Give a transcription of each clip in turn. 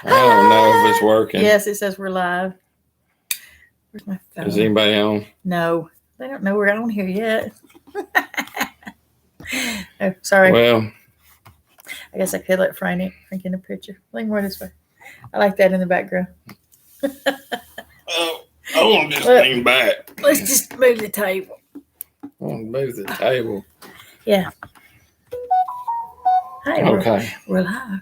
I don't know if it's working. Yes, it says we're live. Where's my phone? Is anybody on? No, they don't know we're on here yet. Oh, sorry. Well, I guess I could let Frank in the picture. Lean more this way. I like that in the background. I want to just lean back. Let's just move the table. I want to move the table. Yeah. Hey, Okay. we're live.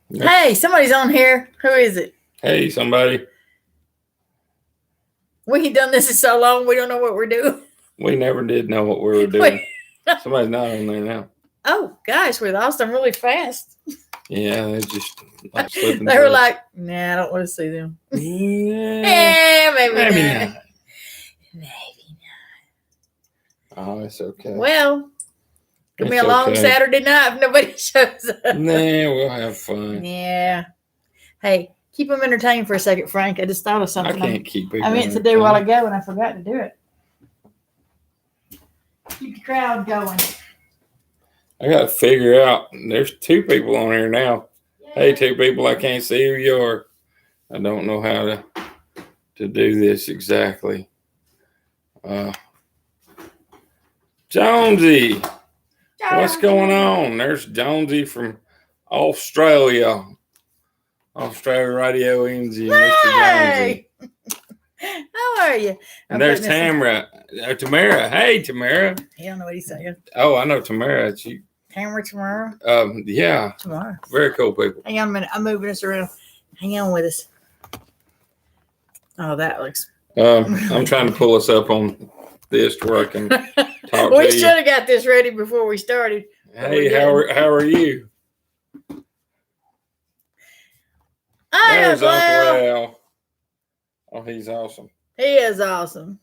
Hey, somebody's on here. Who is it? Hey, somebody. We ain't done this in so long, we don't know what we're doing. We never did know what we were doing. Somebody's not on there now. Oh, gosh, we lost them really fast. Yeah, they just like slipping. They were like, nah, I don't want to see them. Yeah, maybe not. Maybe not. Oh, it's okay. Well, it'll be It's a long okay. Saturday night if nobody shows up. Nah, we'll have fun. Yeah. Hey, keep them entertained for a second, Frank. I just thought of I something. can't keep it. I meant to do a while ago and I forgot to do it. Keep the crowd going. I got to figure out. There's two people on here now. Hey, two people, I can't see who you are. I don't know how to do this exactly. Jonesy, what's going on? There's Jonesy from Australia. Australia Radio NZ, Mr. Hey! How are you? And there's Tamara. Tamara. Hey, Tamara. I don't know what he's saying. Oh, I know Tamara. She, Tamara tomorrow? Yeah. Tomorrow. Very cool people. Hang on a minute. I'm moving this around. Hang on with us. Oh, that looks. I'm trying to pull us up on this to where I can talk We to should you. have got this ready before we started. Hey, how are you? Hi, There's Uncle Uncle Al. Al. Oh, he's awesome. He is awesome.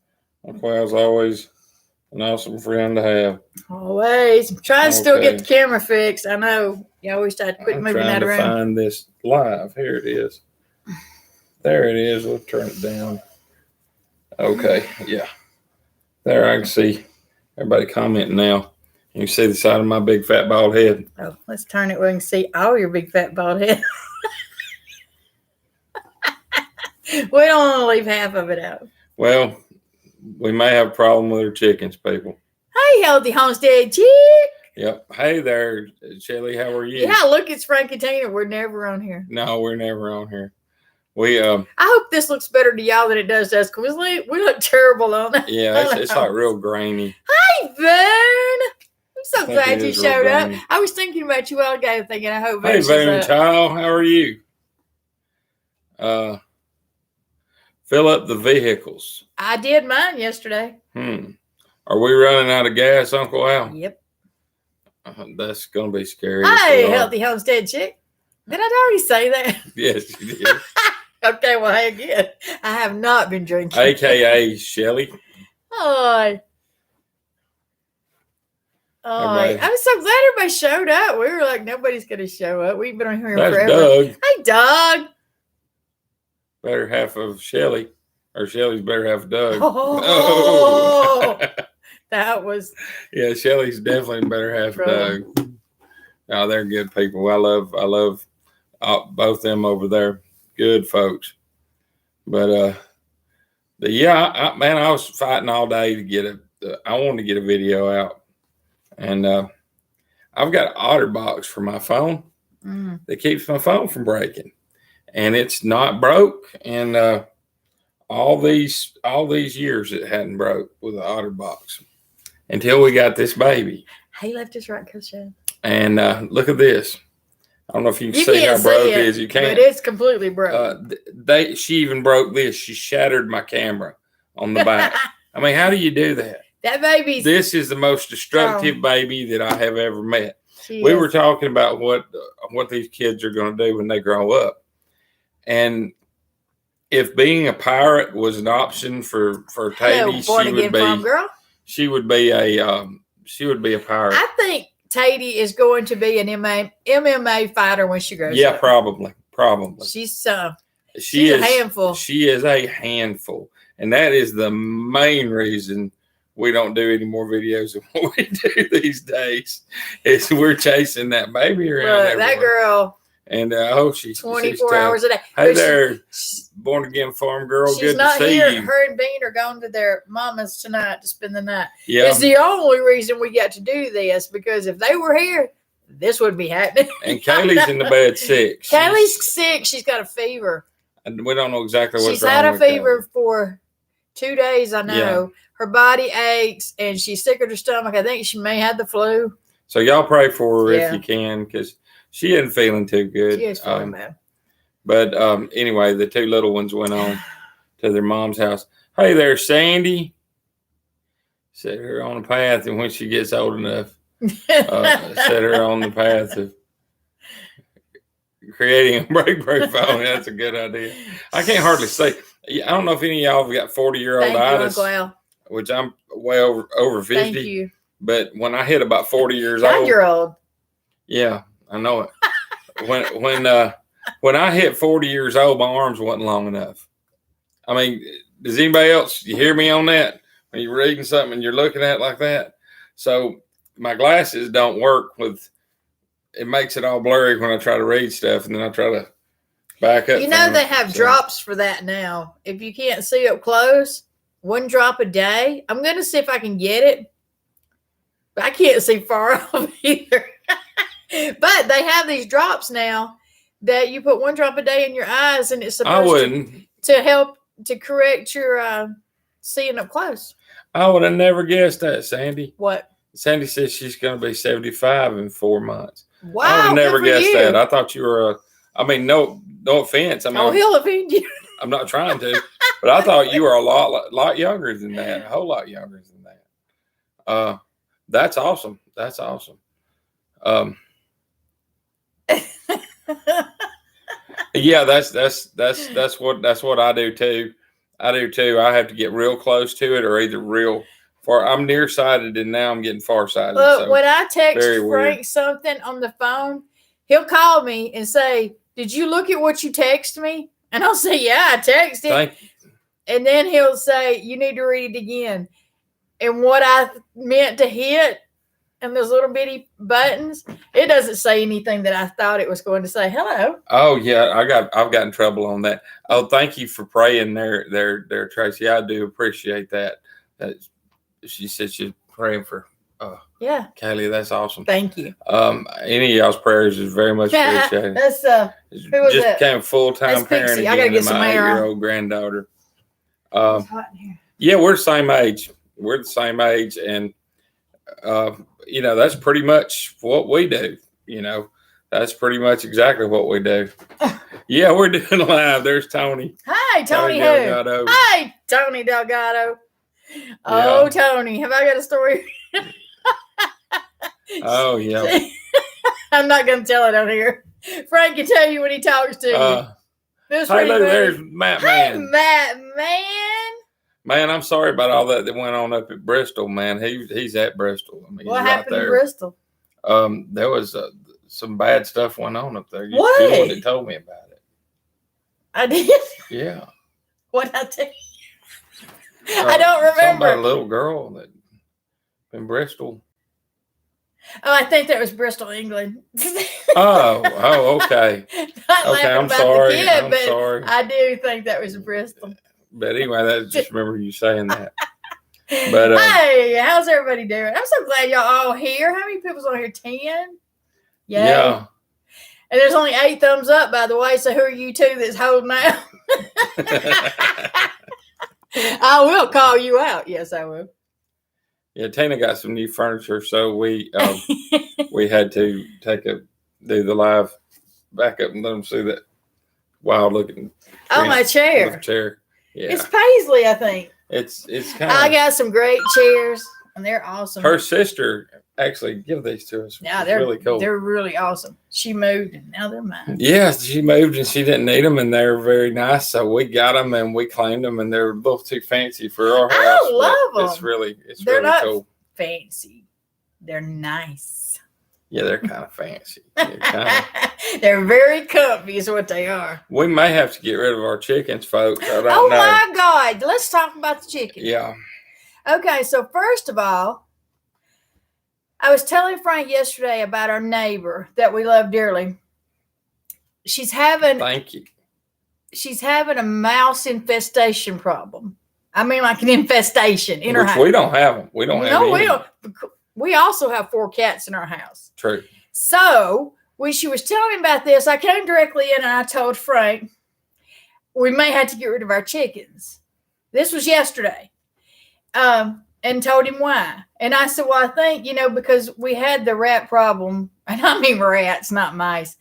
Uncle Al's always an awesome friend to have. Always. I'm trying to still Okay. get the camera fixed. I know. You always try to quit I'm moving trying that to around. find this live. Here it is. There it is. We'll turn it down. Okay, yeah. There, I can see everybody commenting now. You can see the side of my big fat bald head. Oh, let's turn it where we can see all your big fat bald head. We don't want to leave half of it out. Well, we may have a problem with our chickens, people. Hey, Healthy Homestead Chick. Yep. Hey there, Shelly. How are you? Yeah, look, it's Frank and Tina. We're never on here. No, we're never on here. We I hope this looks better to y'all than it does to us because we look terrible on it. yeah, it's like real grainy. Hey, Vern. I'm so I think glad it you is real showed up. grainy. I was thinking about you all ago, thinking I hope Hey, Vern shows Vern up. Child, how are you? Fill up the vehicles. I did mine yesterday. Are we running out of gas, Uncle Al? Yep. That's gonna be scary. Hey, Healthy Homestead Chick. Did I already say that? Yes, you did. Okay, well, hey, again. I have not been drinking. AKA Shelly. Hi. Everybody. I'm so glad everybody showed up. We were like, nobody's going to show up. We've been on here That's forever. Doug. Hey, Doug. Better half of Shelly. Or Shelly's better half of Doug. Oh, that was. Yeah, Shelly's definitely the better half of Doug. No, they're good people. I love both them over there. Good folks. But yeah, I was fighting all day to I wanted to get a video out. And I've got OtterBox for my phone that keeps my phone from breaking. And it's not broke. And all these years it hadn't broke with the OtterBox until we got this baby. Hey, left is right, Coach Shad. And look at this. I don't know if you can see how broke it is. You can't. But it's completely broke. She even broke this. She shattered my camera on the back. I mean, how do you do that? That baby's. This is the most destructive baby that I have ever met. We were talking about what these kids are going to do when they grow up. And if being a pirate was an option for Tati, she would be a pirate. I think Tati is going to be an MMA fighter when she grows up. Yeah, probably. She's a handful. She is a handful. And that is the main reason we don't do any more videos of what we do these days. Is we're chasing that baby around. Look, that girl. And I hope she's 24 hours a day. Hey But there, born again farm girl. she's Good not to see here. you. Her and Bean are going to their mama's tonight to spend the night. Yeah. It's the only reason we got to do this, because if they were here, this would be happening. And Kaylee's in the bed sick. Kaylee's sick. She's got a fever. And we don't know exactly what's She's wrong had a with fever for 2 days, I know. Yeah. Her body aches, and she's sick at her stomach. I think she may have the flu. So y'all pray for her Yeah. if you can, because she isn't feeling too good. She is feeling bad. But anyway, the two little ones went on to their mom's house. Hey there, Sandy. Set her on the path, and when she gets old enough, set her on the path of creating a break phone. That's a good idea. I can't hardly say. I don't know if any of y'all have got 40-year-old Thank you, itis, Uncle Al. which I'm way over 50. Thank you. But when I hit about 40 years old, 9-year-old. yeah, I know it. When I hit 40 years old, my arms wasn't long enough. I mean, does anybody else, you hear me on that? When you're reading something and you're looking at it like that? So my glasses don't work with, it makes it all blurry when I try to read stuff, and then I try to back up. You know they have drops for that now. If you can't see up close, 1 drop a day. I'm going to see if I can get it. But I can't see far off either. But they have these drops now that you put 1 drop a day in your eyes, and it's supposed to help to correct your seeing up close. I would have never guessed that, Sandy. What? Sandy says she's going to be 75 in 4 months. Wow. I would have never guessed you. that. I thought you were no offense. I mean, he'll offend you. I'm not trying to, but I thought you were a lot younger than that. A whole lot younger than that. That's awesome. That's awesome. Yeah, that's what I do too. I have to get real close to it, or either real far. I'm nearsighted, and now I'm getting farsighted. Look, so when I text very Frank weird. something on the phone, he'll call me and say, "Did you look at what you text me?" And I'll say, "Yeah, I texted." Thank you. And then he'll say, "You need to read it again." And what I meant to hit and those little bitty buttons, it doesn't say anything that I thought it was going to say. Hello. Oh yeah, I've gotten trouble on that. Oh, thank you for praying there, Tracy. I do appreciate that. She said she's praying for Yeah. Kaylee. That's awesome. Thank you. Any of y'all's prayers is very much appreciated. That's who was just that? became full-time That's parent Pixie. again I gotta get to some my air on. 8-year-old granddaughter. It's hot in here. Yeah, we're the same age. We're the same age, and that's pretty much what we do. That's pretty much exactly what we do. Yeah, we're doing live. There's Tony. Hi, Tony. Who? Delgado. Hi, Tony Delgado. Oh, Tony, have I got a story? Oh yeah. I'm not going to tell it on here. Frank can tell you when he talks to you. Hey, look, there's Matt Hey, Man. Matt Man. Man, I'm sorry about all that went on up at Bristol, man. He's at Bristol. I mean, What he's happened right in there. Bristol? There was some bad stuff went on up there. What? You're the one that told me about it. I did. Yeah. What I tell you? I don't remember. Something about a little girl that in Bristol. Oh, I think that was Bristol, England. Oh, okay. Not Okay, laughing I'm about sorry. the kid, I'm but sorry. I do think that was Bristol. But anyway, just remember you saying that. But hey, how's everybody doing? I'm so glad y'all all here. How many people's on here? 10? yeah. And there's only 8 thumbs up, by the way. So who are you two that's holding out? I will call you out. Yes, I will. Yeah, Tina got some new furniture, so we had to do the live backup and let them see that wild looking. Oh, my chair. Chair. Yeah. It's Paisley, I think. It's kind I of. got some great chairs, and they're awesome. Her sister actually give these to us. Yeah, It's they're really cool. They're really awesome. She moved, and now they're mine. Yeah, she moved and she didn't need them, and they're very nice. So we got them and we claimed them, and they're a little too fancy for our house. I love It's them. really They're not cool. fancy. They're nice. Yeah, they're kind of fancy. They're very comfy, is what they are. We may have to get rid of our chickens, folks. I don't Oh know. my God! Let's talk about the chicken. Yeah. Okay, so first of all, I was telling Frank yesterday about our neighbor that we love dearly. she's having Thank you. she's having a mouse infestation problem. I mean, like an infestation in her Which house. we don't have them. We don't have No, we any. don't. We also have 4 cats in our house. True. So when she was telling me about this, I came directly in and I told Frank, we may have to get rid of our chickens. This was yesterday. And told him why. And I said, well, I think, because we had the rat problem, and I mean rats, not mice.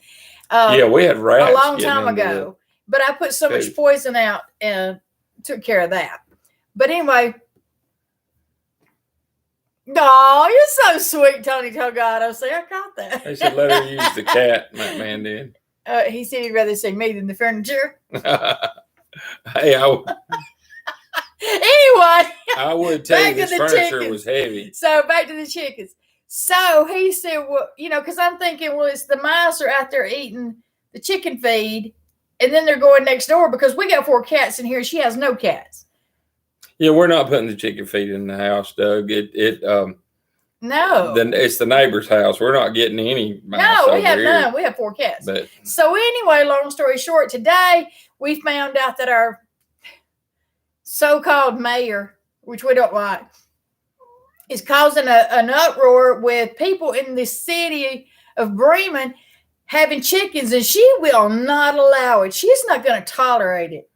Yeah, we had rats a long getting time into ago. But I put so much food. poison out and took care of that. But anyway, oh, you're so sweet, Tony Togado. See, I caught that. They said let her use the cat, and that man did. He said he'd rather see me than the furniture. Hey, Anyway, I would tell you back to this the furniture chickens. was heavy. So back to the chickens. So he said, well, because I'm thinking, well, it's the mice are out there eating the chicken feed, and then they're going next door because we got 4 cats in here. She has no cats. Yeah, we're not putting the chicken feed in the house, Doug. No. It's the neighbor's house. We're not getting any mice No, we over have here. none. We have 4 cats. But So anyway, long story short, today we found out that our so-called mayor, which we don't like, is causing an uproar with people in the city of Bremen having chickens, and she will not allow it. She's not going to tolerate it.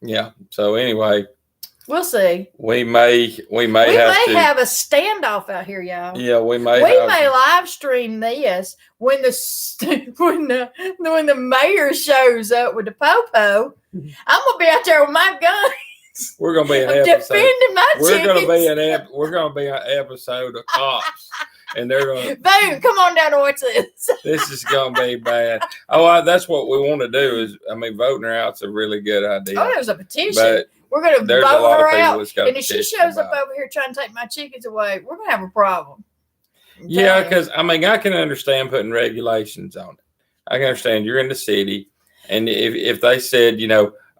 yeah. So anyway, We'll see. we may have a standoff out here, y'all. Yeah, we may. We may live stream this when the mayor shows up with the popo. I'm gonna be out there with my gun. We're gonna be an I'm episode. defending my We're chickens. we're gonna be an episode of cops, and they're gonna. Boom! Come on down and watch this. This is gonna be bad. Oh, that's what we want to do. Voting her out's a really good idea. Oh, there's a petition. But We're gonna there's a vote lot of her people out, that's got and if she petition shows up about it. over here trying to take my chickens away, we're gonna have a problem. Yeah, Okay? because I can understand putting regulations on it. I can understand you're in the city, and if they said,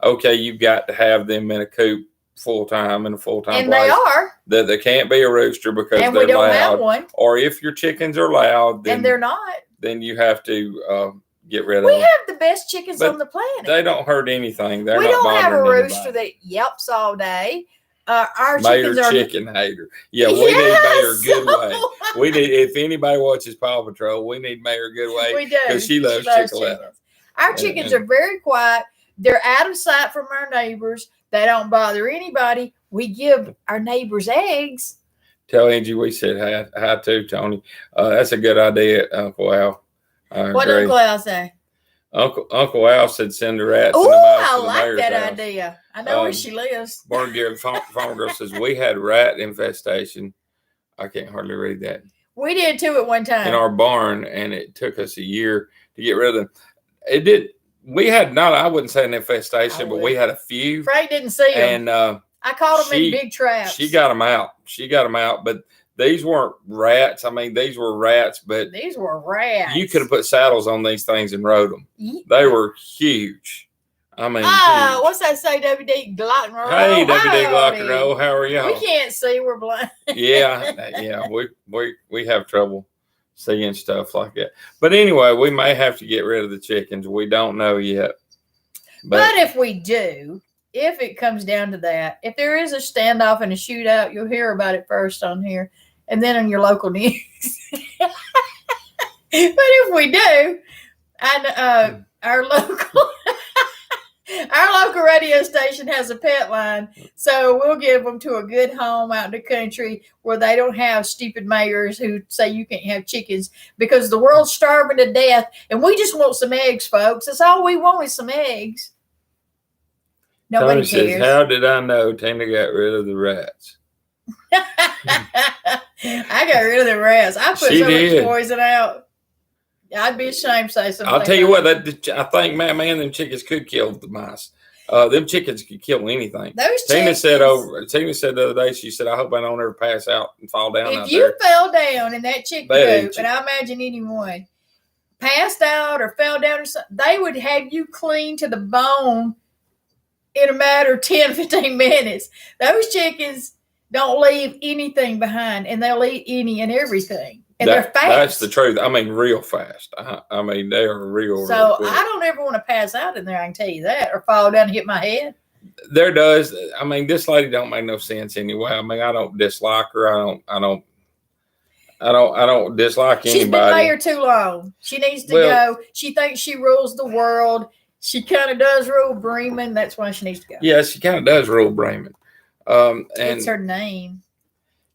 okay, you've got to have them in a coop full time in a full time and place. they are, That they can't be a rooster because and they're we don't loud. have one, Or if your chickens are loud, then and they're not. then you have to get rid of We them. have the best chickens But on the planet. They don't hurt anything. They're We not don't have a bothering rooster anybody. that yelps all day. Our Mayor chickens are chicken hater. Yeah, we Yes! need Mayor Goodway. We need, if anybody watches Paw Patrol, we need Mayor Goodway We do. because she loves Chickaletta. chickens. Our chickens And- are very quiet. They're out of sight from our neighbors. They don't bother anybody. We give our neighbors eggs. Tell Angie we said hi to Tony. That's a good idea, Uncle Al. I What did agree. Uncle Al say? Uncle Al said send the rats. Oh, and the mice I to the like mayor's that house. idea. I know where Um, she lives. Barn Garrett Farm Girl says we had rat infestation. I can't hardly read that We did too at one time. in our barn, and it took us a year to get rid of them. It did. We had not. I wouldn't say an infestation, but we had a few, Frank didn't see them. and I caught them in she- big traps. she got them out. But these weren't rats. These were rats, but These were rats. you could have put saddles on these things and rode them. They were huge. Huge. What's that say, WD Glockenroll? Hey, WD Howdy. Glockero, how are y'all? We can't see. We're blind. yeah. We have trouble seeing stuff like that. But anyway, we may have to get rid of the chickens. We don't know yet. But if we do, if it comes down to that, if there is a standoff and a shootout, you'll hear about it first on here and then on your local news. But if we do, and our local radio station has a pet line, so we'll give them to a good home out in the country where they don't have stupid mayors who say you can't have chickens because the world's starving to death and we just want some eggs, folks. That's all we want is some eggs. Nobody Tony says, cares. how did I know Tina got rid of the rats? I got rid of the rats. I put She so did. much poison out. I'd be ashamed to say something. I'll tell you what, I think, man, them chickens could kill the mice. Them chickens could kill anything. Those Tina chickens, said the other day, she said, I hope I don't ever pass out and fall down out if you there. fell down in that chicken They'd eat coop, you. and I imagine anyone passed out or fell down or something, they would have you clean to the bone in a matter of 10, 15 minutes. Those chickens don't leave anything behind, and they'll eat any and everything. And they're fast. That's the truth. I mean, real fast. I mean, they are real. So real quick. I don't ever want to pass out in there. I can tell you that, or fall down and hit my head. There does. I mean, this lady don't make no sense anyway. I mean, I don't dislike her. I don't dislike anybody. She's been mayor too long. She needs to go. She thinks she rules the world. She kind of does rule Bremen. That's why she needs to go. Yeah, she kind of does rule Bremen. And it's her name.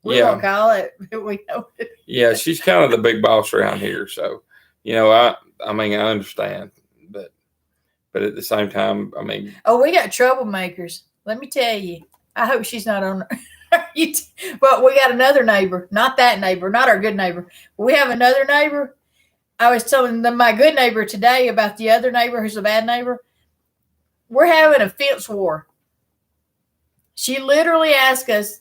We won't call it. We know it. Yeah, she's kind of the big boss around here. So, I mean, I understand, but at the same time, I mean. Oh, we got troublemakers. Let me tell you. I hope she's not on. But we got another neighbor. Not that neighbor. Not our good neighbor. We have another neighbor. I was telling them my good neighbor today about the other neighbor who's a bad neighbor. We're having a fence war. She literally asked us.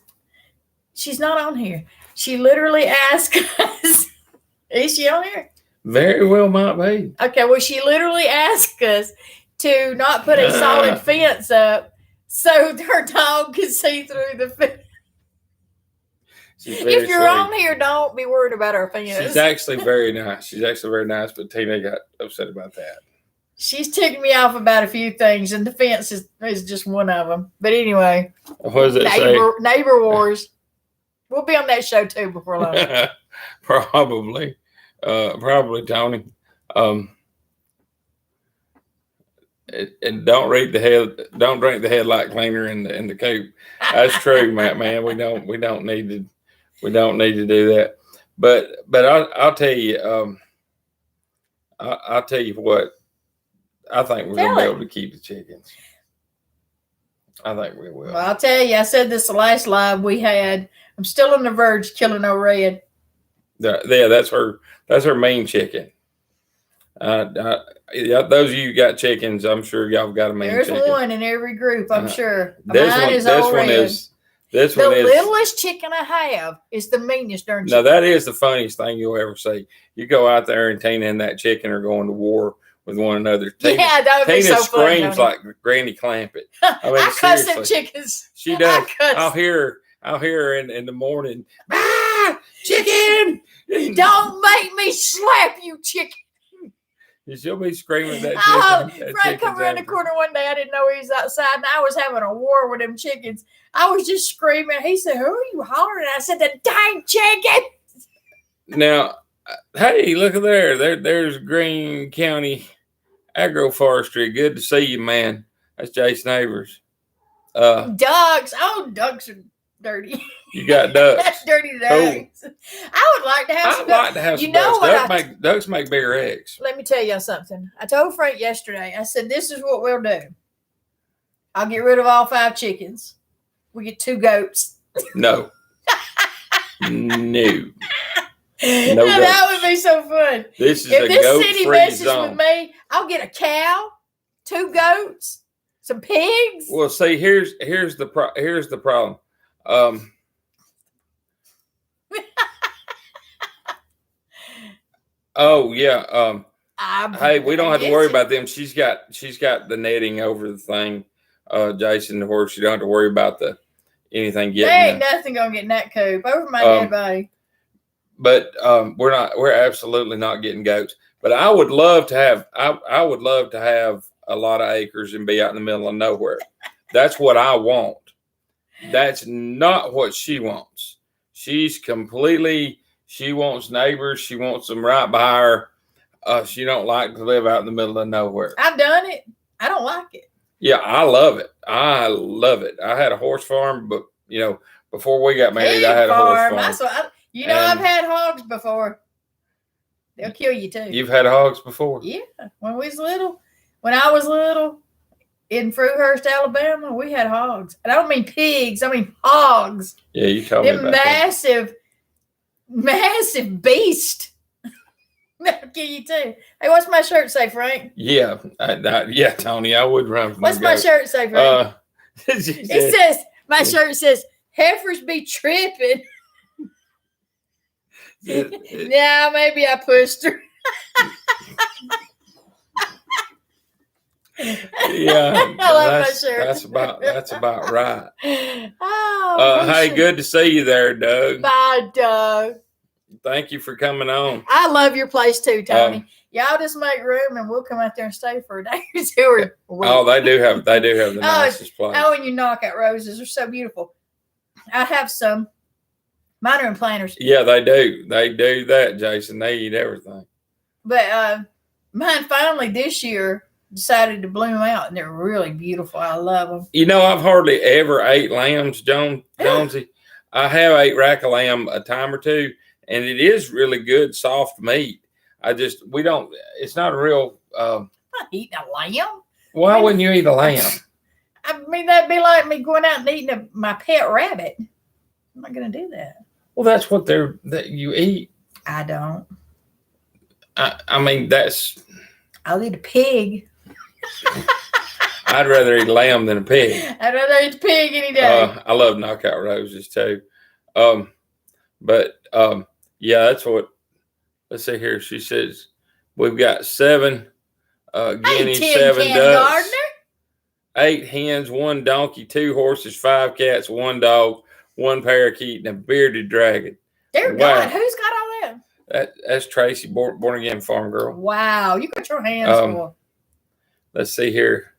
She's not on here. She literally asked us. Is she on here? Very well might be. Okay, well, she literally asked us to not put a solid fence up so her dog can see through the fence. If you're on here, don't be worried about our fence. She's actually very nice. But Tina got upset about that. She's ticking me off about a few things, and the fence is just one of them. But anyway, what does it neighbor wars. We'll be on that show too before long. Probably, Tony. And don't drink the headlight cleaner in the coop. That's true, man. We don't need to do that. But I'll tell you, I'll tell you what. I think we're gonna be able to keep the chickens. I think we will. Well, I'll tell you. I said this the last live we had. I'm still on the verge of killing a red. Yeah, that's her main chicken. Those of you who got chickens, I'm sure y'all got a main chicken. There's one in every group, I'm sure. Mine is all red. The littlest chicken I have is the meanest darn chicken. Now, that is the funniest thing you'll ever see. You go out there and Tina and that chicken are going to war with one another. Tina, that would be so funny. Tina screams like Granny Clampett. I mean, I cuss them chickens. She does. I'll hear her in the morning. Chicken! Don't make me slap you, chicken. She'll be screaming that chicken. Frank come around the corner one day. I didn't know he was outside, and I was having a war with them chickens. I was just screaming. He said, "Who are you hollering at?" I said, "The dang chicken." Now, hey, look at there. There's Greene County Agroforestry. Good to see you, man. That's Jason Neighbors. Ducks. Oh, ducks are dirty. You got ducks. That's dirty ducks. Cool. I would like to have some ducks. I'd like to have some ducks. Ducks make bigger eggs. Let me tell you something. I told Frank yesterday, I said, this is what we'll do. I'll get rid of all 5 chickens. We get 2 goats. No. No. That would be so fun. This is if this goat city free messes zone. with me, I'll get a cow, 2 goats, some pigs. Well, see, here's the problem. Oh yeah. Hey, we don't have to worry about them. She's got the netting over the thing, Jason, where she don't have to worry about anything getting. There ain't nothing gonna get in that coop over my dead body. But we're absolutely not getting goats. But I would love to have I would love to have a lot of acres and be out in the middle of nowhere. That's what I want. That's not what she wants. She wants neighbors. She wants them right by her. She don't like to live out in the middle of nowhere. I've done it. I don't like it. Yeah, I love it. I had a horse farm, but before we got married, I had a horse farm. I've had hogs before. They'll kill you too. You've had hogs before? Yeah, when I was little, in Fruithurst, Alabama, we had hogs. And I don't mean pigs, I mean hogs. Yeah, you told me about massive beast. That'll kill you too. Hey, what's my shirt say, Frank? Yeah, Tony, I would run from What's my shirt say, Frank? My shirt says, heifers be tripping. Yeah, maybe I pushed her. Yeah, I love my shirt. That's about right. Oh, hey, good to see you there, Doug. Bye, Doug. Thank you for coming on. I love your place too, Tony. Y'all just make room and we'll come out there and stay for a day or two. Or a week. Oh, they do have the nicest place. Oh, and your knockout roses are so beautiful. I have some. Mine are in planters. Yeah, they do. They do that, Jason. They eat everything. But mine finally this year decided to bloom out, and they're really beautiful. I love them. You know, I've hardly ever ate lambs, Jonesy. I have ate rack of lamb a time or two, and it is really good, soft meat. We don't, it's not a real. I'm not eating a lamb. Why wouldn't you eat a lamb? I mean, that'd be like me going out and eating my pet rabbit. I'm not going to do that. Well, that's what that you eat. I don't. I mean, I'll eat a pig. I'd rather eat lamb than a pig. I'd rather eat a pig any day. I love knockout roses too. Yeah, that's what. Let's see here. She says we've got 7 guineas, 7 ducks, Gardner. 8 hens, 1 donkey, 2 horses, 5 cats, 1 dog, 1 parakeet, and a bearded dragon. Dear God, who's got all that? That's Tracy, born again farm girl. Wow, you got your hands full. Let's see here.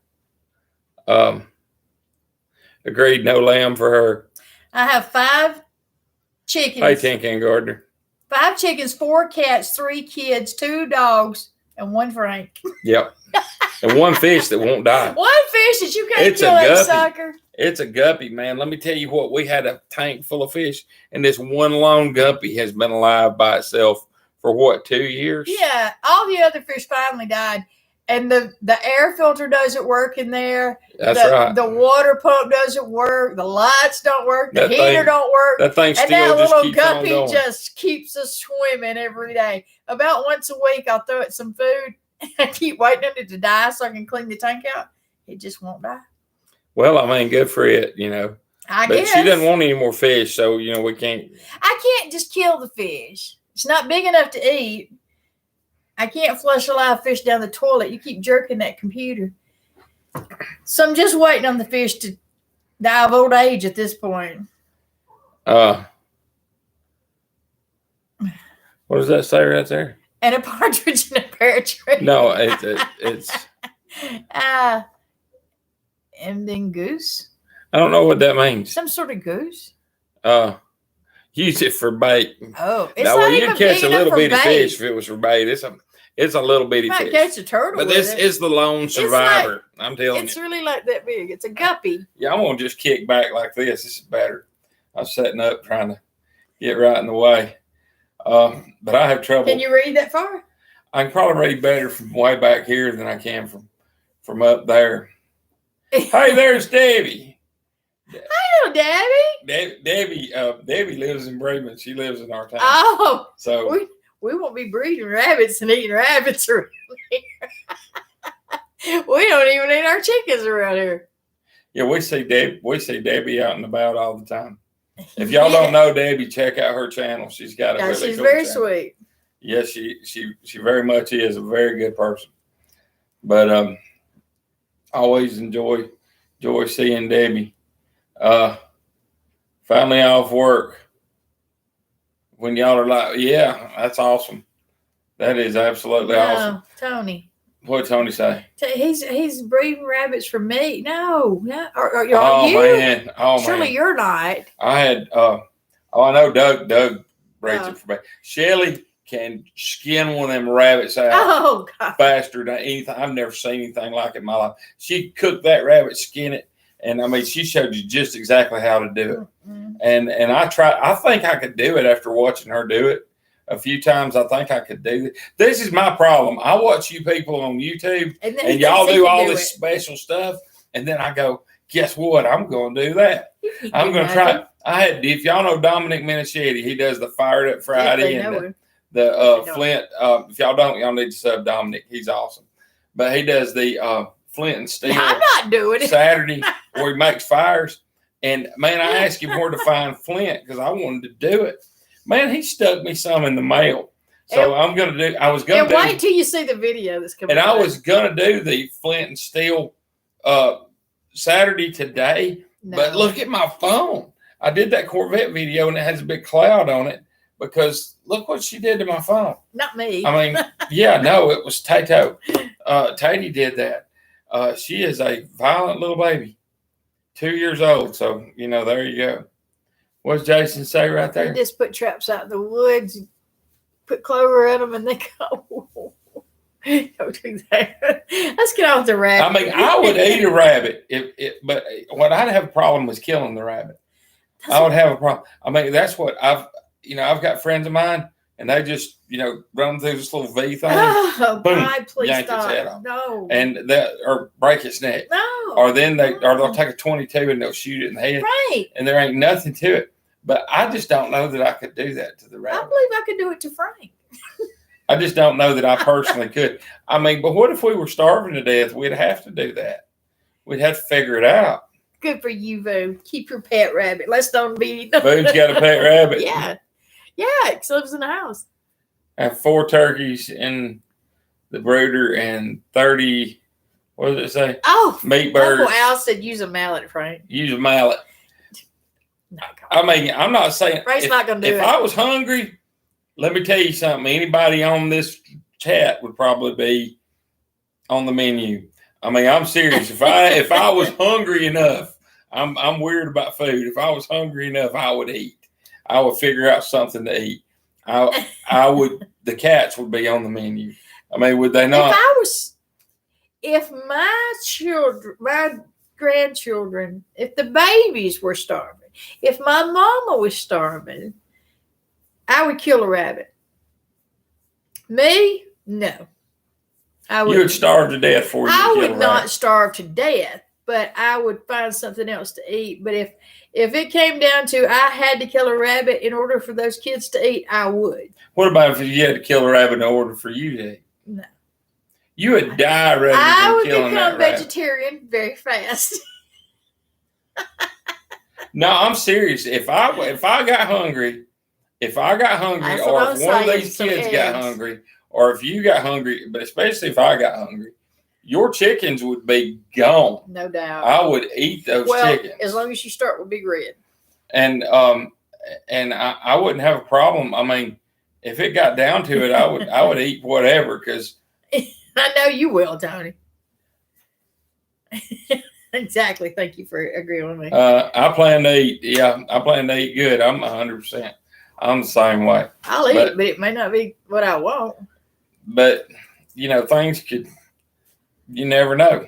Agreed, no lamb for her. I have 5 chickens. Hey, Tin Can Gardner. 5 chickens, 4 cats, 3 kids, 2 dogs, and 1 Frank. Yep. And 1 fish that won't die. 1 fish that you can't It's kill a that guppy. sucker. It's a guppy, man. Let me tell you what. We had a tank full of fish, and this one lone guppy has been alive by itself for what, 2 years? Yeah, all the other fish finally died. And the air filter doesn't work in there. That's right. The water pump doesn't work. The lights don't work. The heater don't work. That thing And still that just little keeps on guppy going. just keeps us swimming every day. About once a week, I'll throw it some food. I keep waiting for it to die so I can clean the tank out. It just won't die. Well, I mean, good for it, I But guess. she doesn't want any more fish, so, we can't. I can't just kill the fish. It's not big enough to eat. I can't flush a live fish down the toilet. You keep jerking that computer. So I'm just waiting on the fish to die of old age at this point. What does that say right there? And a partridge in a pear tree. No, it's. And then goose. I don't know what that means. Some sort of goose. Use it for bait. Oh, it's Now, not you even can catch big a little enough for bitty bait. fish if it was for bait. It's a little bitty Might fish. catch a turtle. But with this it. is the lone survivor. I'm telling It's you. really like that big. It's a guppy. Yeah, I'm gonna just kick back like this. This is better. I'm setting up, trying to get right in the way. But I have trouble. Can you read that far? I can probably read better from way back here than I can from up there. Hey, there's Debbie. Hello, Debbie. Debbie lives in Bremen. She lives in our town. Oh, So we won't be breeding rabbits and eating rabbits around here. We don't even eat our chickens around here. yeah, we see Debbie out and about all the time. If y'all don't know Debbie, check out her channel. She's got a Yeah, really she's cool very channel. sweet. Yes, she very much is a very good person. But always enjoy seeing Debbie. Finally off work. When y'all are like, yeah, that's awesome. That is absolutely awesome. Tony. What'd Tony say? He's breeding rabbits for me. No. Are you? Man. Oh, Surely man. you're not. I had, I know Doug breeds Oh. it for me. Shelly can skin one of them rabbits out Oh, God. faster than anything. I've never seen anything like it in my life. She cooked that rabbit, skin it, and I mean, she showed you just exactly how to do it. Mm-mm. And I think I could do it after watching her do it a few times. I think I could do it. This is my problem. I watch you people on YouTube And, and y'all do all this special stuff. And then I go, guess what? I'm going to do that. I'm going to try. If y'all know Dominic Minichetti, he does the Fired Up Friday and the Flint. If y'all don't, y'all need to sub Dominic. He's awesome. But he does the Flint and Steel I'm not doing it. Saturday where he makes fires. And man, I asked him where to find Flint because I wanted to do it. Man, he stuck me some in the mail. So I was going to wait till you see the video that's coming. And I was going to do the Flint and Steel Saturday today. No. But look at my phone. I did that Corvette video and it has a big cloud on it. because look what she did to my phone. Not me. I mean, yeah, no, it was Tato. Tatey did that. She is a violent little baby, 2 years old. So, there you go. What's Jason say right there? They just put traps out in the woods, put clover in them, and they go. Don't do that. Let's get on with the rabbit. I mean, I would eat a rabbit, but what I'd have a problem was killing the rabbit. I would have a problem. I mean, that's what I've got friends of mine, and they just, run through this little V thing. Oh, boom, God, please yank its head stop. off. No. And or break its neck. No. Or then they'll take a 22 and they'll shoot it in the head. Right. And there ain't nothing to it. But I just don't know that I could do that to the I rabbit. believe I could do it to Frank. I just don't know that I personally could. I mean, but what if we were starving to death? We'd have to do that. We'd have to figure it out. Good for you, Boo. Keep your pet rabbit. Let's don't be. Boo's got a pet rabbit. Yeah. Yeah, it lives in the house. I have 4 turkeys in the brooder and 30, what does it say? Oh, Meat birds. Uncle Al said use a mallet, Frank. Use a mallet. No, I mean, I'm not saying. Frank's not going to do if it. I was hungry, let me tell you something. Anybody on this chat would probably be on the menu. I mean, I'm serious. If I was hungry enough, I'm weird about food. If I was hungry enough, I would eat. I would figure out something to eat. I would. The cats would be on the menu. I mean, would they not? If my children, my grandchildren, if the babies were starving, if my mama was starving, I would kill a rabbit. Me? No. You would starve to death for you. I would not starve to death, but I would find something else to eat. But if it came down to I had to kill a rabbit in order for those kids to eat, I would. What about if you had to kill a rabbit in order for you to eat? No. You would die rather than I would killing become that vegetarian very fast. No, I'm serious. If I got hungry, or if one of these kids got hungry, or if you got hungry, but especially if I got hungry, your chickens would be gone. No doubt. I would eat those chickens. As long as you start with Big Red. And I wouldn't have a problem. I mean, if it got down to it, I would eat whatever because I know you will, Tony. Exactly. Thank you for agreeing with me. I plan to eat. Yeah, I plan to eat good. I'm 100%. I'm the same way. I'll eat, but it may not be what I want. But, things could, you never know.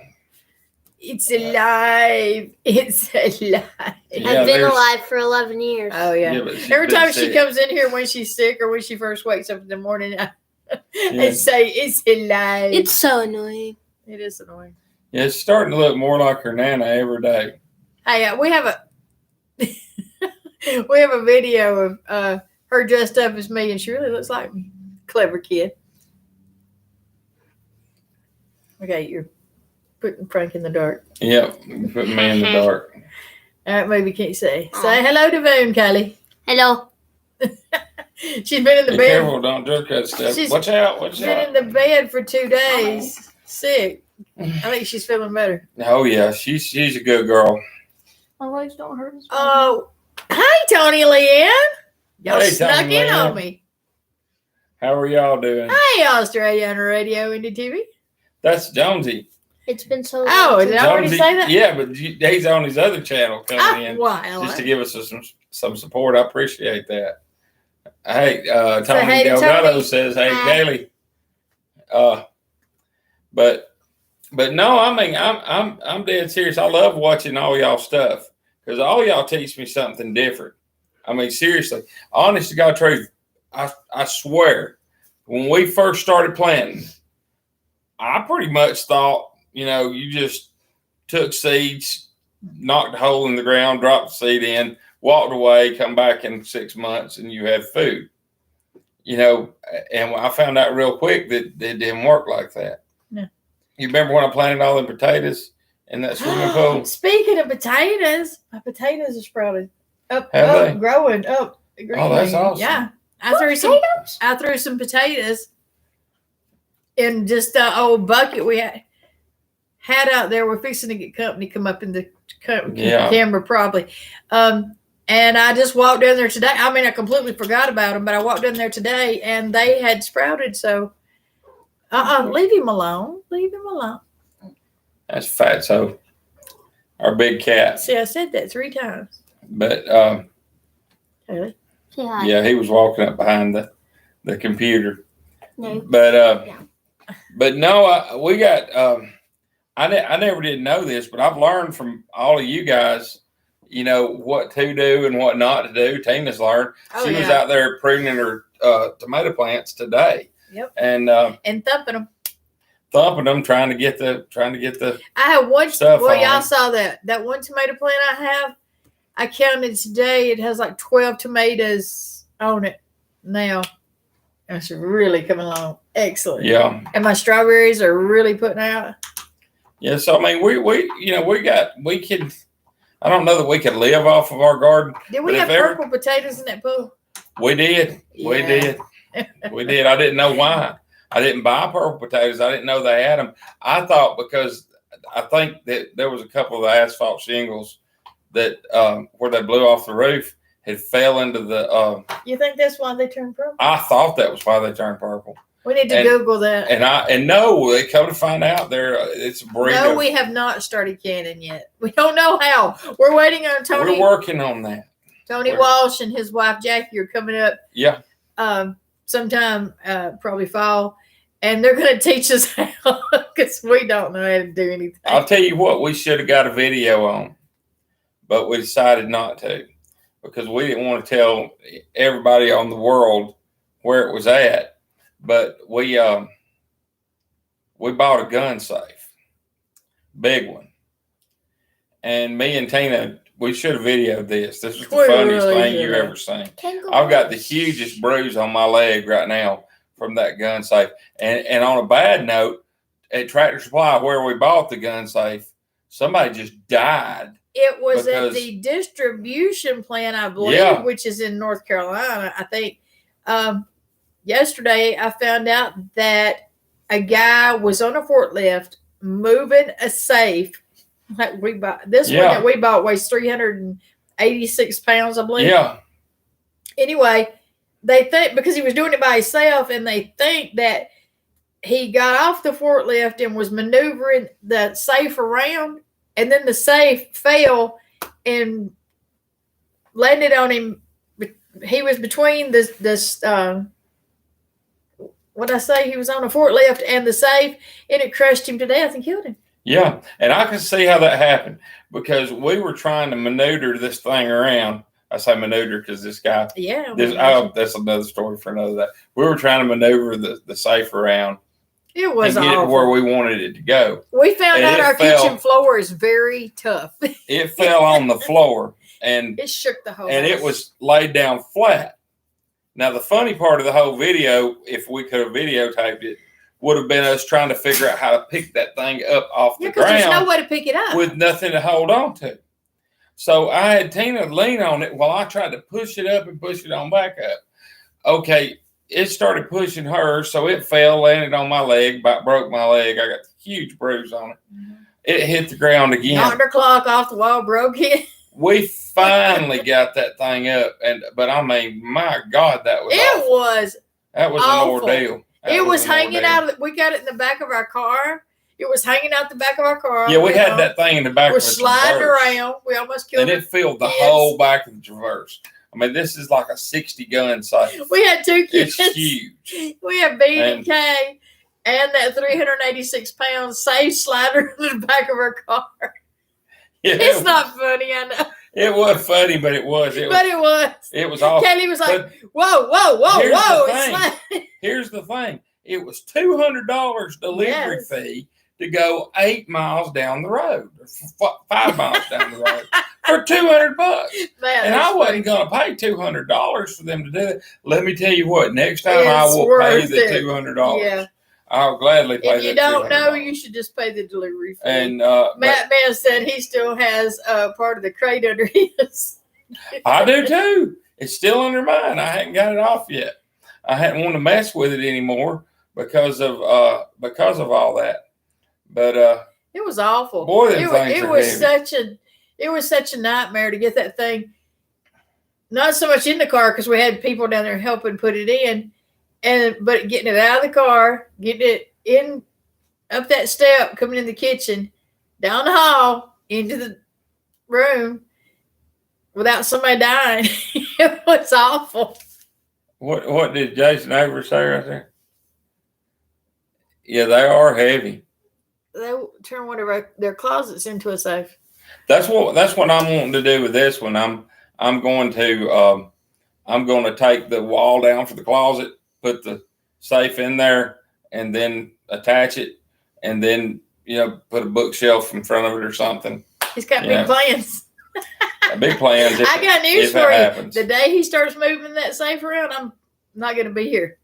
It's alive. It's alive. I've been alive for 11 years. Oh, yeah. Every time she comes in here when she's sick or when she first wakes up in the morning, I say, it's alive. It's so annoying. It is annoying. Yeah, it's starting to look more like her Nana every day. Hey, we have a video of her dressed up as me, and she really looks like me. Clever kid. Okay, you're putting Frank in the dark. Yep, you put me in the dark. All right, maybe can't say. Say hello to Boone, Kelly. Hello. She's been in the bed. Careful, don't jerk that stuff. Watch out, watch out. Been in the bed for 2 days, sick. I think she's feeling better. Oh yeah, she's a good girl. My legs don't hurt as much. Oh, hey, Tony and Leanne. Y'all snuck Tony in and on Leanne. me. How are y'all doing? Hey, Australia on the radio, Indie TV. That's Jonesy. It's been so long. Oh, did I already say that? Yeah, but he's on his other channel coming in Wow. just to give us some support. I appreciate that. Hey, Tony hey to Delgado Tony. says, "Hey, Hi. Kaylee." But no, I mean, I'm dead serious. I love watching all y'all stuff because all y'all teach me something different. I mean, seriously, honest to God truth, I swear, when we first started planting, I pretty much thought, you just took seeds, knocked a hole in the ground, dropped the seed in, walked away, come back in 6 months, and you had food. And I found out real quick that it didn't work like that. No. You remember when I planted all the potatoes in that swimming pool? Speaking of potatoes, my potatoes are sprouted up, Have they? growing up. Oh, that's awesome. Yeah, I threw some potatoes in just an old bucket we had out there. We're fixing to get company come up in the camera probably, and And I just walked down there today. I mean, I completely forgot about them, but I walked in there today and they had sprouted. So, leave him alone. Leave him alone. That's Fatso, our big cat. See, I said that 3 times. But Haley. yeah, he was walking up behind the computer. No. But no, we got. I never did know this, but I've learned from all of you guys. You know what to do and what not to do. Tina's learned. She was out there pruning her tomato plants today. Yep. And thumping them, trying to get the. I have one stuff. Well, y'all saw that one tomato plant I have. I counted today. It has like 12 tomatoes on it now. It's really coming along. Excellent. Yeah. And my strawberries are really putting out. Yeah. So I mean, we can. I don't know that we could live off of our garden. Did we have purple potatoes in that pool? We did. Yeah. We did. We did. I didn't know why. I didn't buy purple potatoes. I didn't know they had them. I thought because I think that there was a couple of the asphalt shingles that where they blew off the roof had fell into the. You think that's why they turned purple? I thought that was why they turned purple. We need to Google that. And no, they come to find out it's a breed. No, we have not started canning yet. We don't know how. We're waiting on Tony. We're working on that. Tony Walsh and his wife Jackie are coming up. Yeah. Sometime probably fall, and they're going to teach us how because we don't know how to do anything. I'll tell you what, we should have got a video on, but we decided not to because we didn't want to tell everybody on the world where it was at. But we bought a gun safe, big one, and me and Tina, we should have videoed this. This was the funniest thing you've ever seen. I've got the hugest bruise on my leg right now from that gun safe. And on a bad note, at Tractor Supply where we bought the gun safe, somebody just died. It was at the distribution plant, I believe, which is in North Carolina, I think. Yesterday, I found out that a guy was on a forklift moving a safe. Like we bought this one that we bought weighs 386 pounds, I believe. Yeah. Anyway, they think because he was doing it by himself, and they think that he got off the forklift and was maneuvering the safe around, and then the safe fell and landed on him. He was between this. What I say, he was on a forklift and the safe, and it crushed him to death and killed him. Yeah, and I can see how that happened because we were trying to maneuver this thing around. I say maneuver because this guy. Yeah. That's another story for another day. We were trying to maneuver the safe around. It was and get awful. it where we wanted it to go. We found out our kitchen floor is very tough. It fell on the floor and it shook the whole and house. it was laid down flat. Now, the funny part of the whole video, if we could have videotaped it, would have been us trying to figure out how to pick that thing up off the ground. There's no way to pick it up. With nothing to hold on to. So I had Tina lean on it while I tried to push it up and push it on back up. Okay, it started pushing her, so it fell, landed on my leg, broke my leg. I got a huge bruise on it. Mm-hmm. It hit the ground again. Knocked her clock off the wall, broke it. We finally got that thing up, but I mean, my God, that was awful. That was awful. An ordeal. It was hanging out. We got it in the back of our car. It was hanging out the back of our car. Yeah, we had that thing in the back of the Traverse. We're sliding around. We almost killed it. And it filled the whole back of the Traverse. I mean, this is like a 60 gun safe. We had 2 kids. It's huge. We had B and K and that 386 pound safe slider in the back of our car. Yeah, it's not funny, I know. It was funny, but it was. It was awful. Kelly was like, whoa. Here's the thing. It was $200 delivery fee to go 8 miles down the road, or 5 miles down the road for $200. And I wasn't going to pay $200 for them to do it. Let me tell you what, next time I will pay the $200. Yeah. I'll gladly pay. If you don't know, you should just pay the delivery fee. And Matt Man said he still has part of the crate under his. I do too. It's still under mine. I hadn't got it off yet. I hadn't want to mess with it anymore because of all that. But it was awful. Boy, it was such a nightmare to get that thing. not so much in the car because we had people down there helping put it in, but getting it out of the car, getting it in up that step, coming in the kitchen, down the hall, into the room without somebody dying. It was awful. What did Jason Avery say right there? Yeah, they are heavy. They turn one of their closets into a safe. That's what I'm wanting to do with this one. I'm going to take the wall down for the closet, put the safe in there, and then attach it, and then put a bookshelf in front of it or something. He's got big plans. Big plans. I got news for you. The day he starts moving that safe around, I'm not going to be here.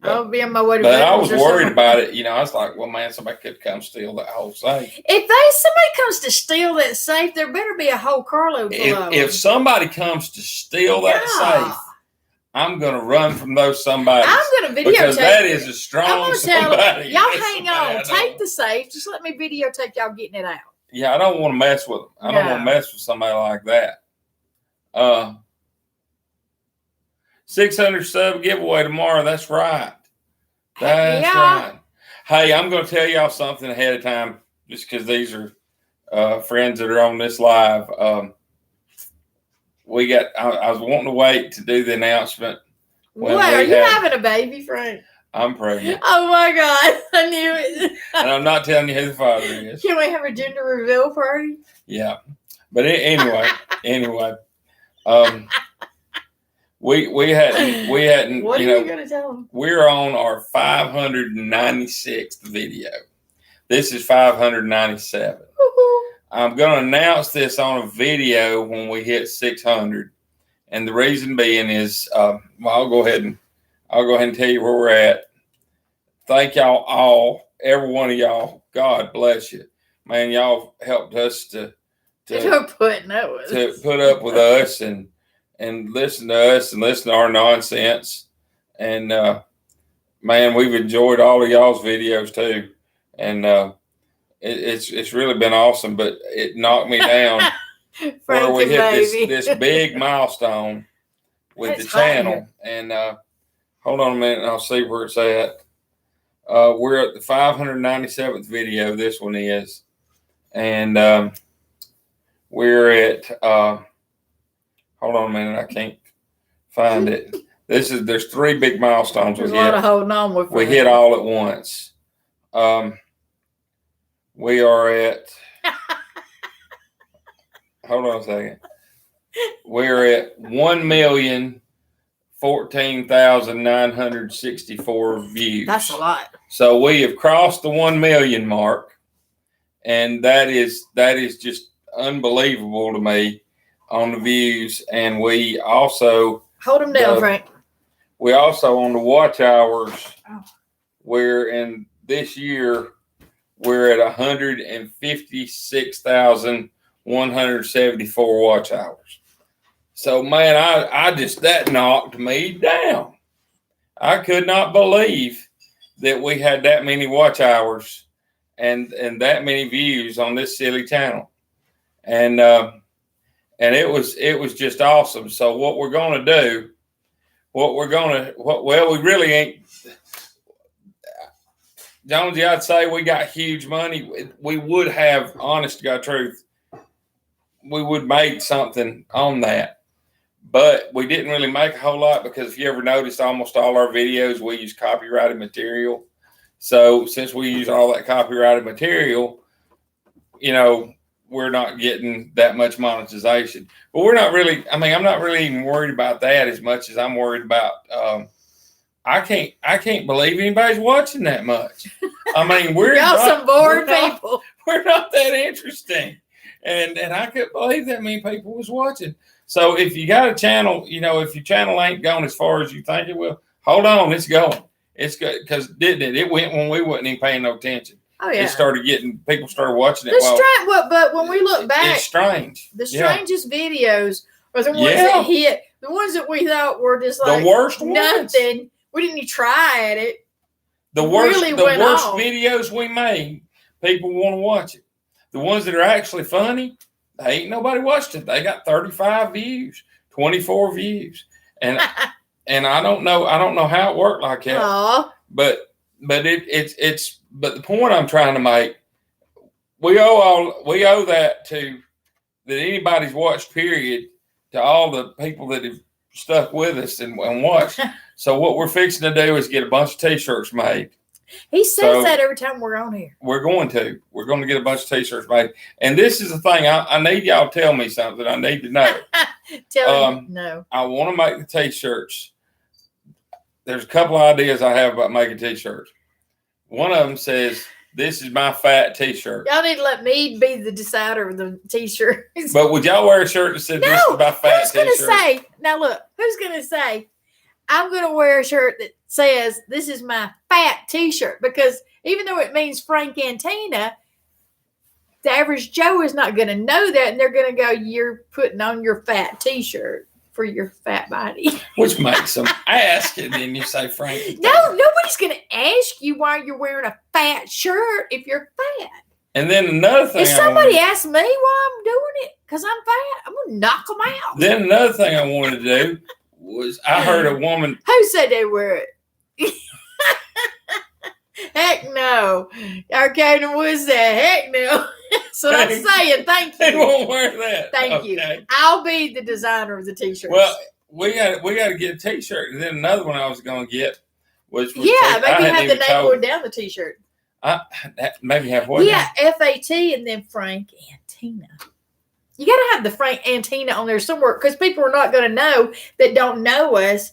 I'll be on my way to But I was worried about it. I was like, well, man, somebody could come steal that whole safe. If somebody comes to steal that safe, there better be a whole carload full of them. If somebody comes to steal that safe, I'm going to run from those somebody. I'm going to videotape because that is a strong somebody. Y'all hang on. Take the safe. Just let me videotape y'all getting it out. Yeah, I don't want to mess with them. I don't want to mess with somebody like that. 600 sub giveaway tomorrow. That's right. That's right. Hey, I'm going to tell y'all something ahead of time, just because these are friends that are on this live. I was wanting to wait to do the announcement. What? Are you having a baby, Frank? I'm pregnant. Oh my God. I knew it. And I'm not telling you who the father is. Can we have a gender reveal party? Yeah. But anyway, we hadn't. What are you gonna tell them? We're on our 596th video. This is 597. I'm gonna announce this on a video when we hit 600, and the reason being is, I'll go ahead and tell you where we're at. Thank y'all all, every one of y'all. God bless you, man. Y'all helped us to put up with us and listen to us and listen to our nonsense. And man, we've enjoyed all of y'all's videos too. And it's really been awesome, but it knocked me down where we hit this big milestone with the channel. And hold on a minute and I'll see where it's at. We're at the 597th video. This one is. And we're at hold on a minute, I can't find it. There's 3 big milestones. There's a lot of holding on with. We hit all at once. We are at hold on a second. We're at 1,014,964 views. That's a lot. So we have crossed the 1 million mark, and that is just unbelievable to me on the views. And we also hold them down, Frank. We also on the watch hours. We're in this year. We're at 156,174 watch hours. So man, I just that knocked me down. I could not believe that we had that many watch hours and that many views on this silly channel. And it was just awesome. So what we're going to do, we really ain't, Jonesy, I'd say we got huge money. We would have, honest to God truth, we would make something on that. But we didn't really make a whole lot because if you ever noticed, almost all our videos, we use copyrighted material. So since we use all that copyrighted material, we're not getting that much monetization. But we're not really, I'm not really even worried about that as much as I'm worried about, I can't believe anybody's watching that much. We're some bored people. We're not that interesting. And I couldn't believe that many people was watching. So if you got a channel, if your channel ain't going as far as you think it will, hold on, it's going. It's good because didn't it? It went when we wasn't even paying no attention. Oh yeah. People started watching it. But when we look back, it's strange. The strangest videos are the ones that hit. The ones that we thought were just like the worst nothing. Ones. We didn't even try at it. The worst videos we made, people want to watch it. The ones that are actually funny, ain't nobody watched it. They got 35 views, 24 views, and I don't know how it worked like that. Aw. But it's but the point I'm trying to make, we owe that to that anybody's watched, period, to all the people that have stuck with us and watched. So what we're fixing to do is get a bunch of T-shirts made. He says that every time we're on here. We're going to get a bunch of T-shirts made, and this is the thing. I need y'all to tell me something. I need to know. Tell me no. I want to make the T-shirts. There's a couple of ideas I have about making T-shirts. One of them says, "This is my fat T-shirt." Y'all need to let me be the decider of the T-shirts. But would y'all wear a shirt that said, "This is my fat T-shirt"? Who's gonna say? Now look, who's gonna say? I'm gonna wear a shirt that says, "This is my fat T-shirt," because even though it means Frank Antina, the average Joe is not gonna know that, and they're gonna go, "You're putting on your fat T-shirt for your fat body," which makes them ask, and then you say, "Frank." No, nobody's gonna ask you why you're wearing a fat shirt if you're fat. And then another thing, if somebody asks me why I'm doing it because I'm fat, I'm gonna knock them out. Then another thing I wanted to do was I heard a woman. Who said they wear it? Heck no. Arcade Woods said, heck no. That's what I'm saying. Thank you. They won't wear that. Thank you. I'll be the designer of the T-shirt. Well, we got to get a T-shirt. And then another one I was going to get was maybe have the name go down the T-shirt. Maybe have what? Yeah, F-A-T and then Frank Antina. You got to have the Frank Antina on there somewhere because people are not going to know that don't know us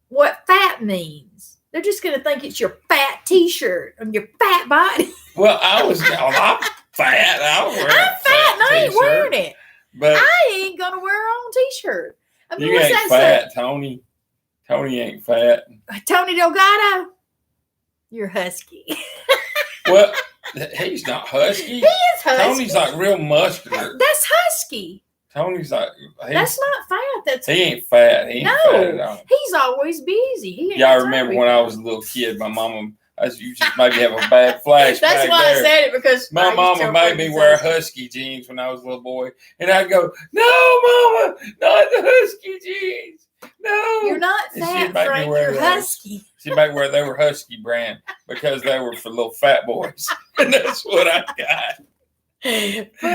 what fat means. They're just going to think it's your fat T-shirt on your fat body. Well, I'm fat. I'm fat and I ain't wearing it. But I ain't going to wear our own T-shirt. I mean, you ain't fat, Tony. Tony ain't fat. Tony Delgado, you're husky. Well, he's not husky. He is husky. Tony's like real muscular. That's husky. Tony's like that's not fat. He ain't fat. He ain't fat at all. He's always busy. Y'all remember when I was a little kid, my mama, you just maybe have a bad flashback. That's why I said it, because my mama made me wear husky jeans when I was a little boy, and I'd go, "No, mama, not the husky jeans. No, you're not fat, Frank. You're husky." She made where they were Husky brand because they were for little fat boys, and that's what I got. Put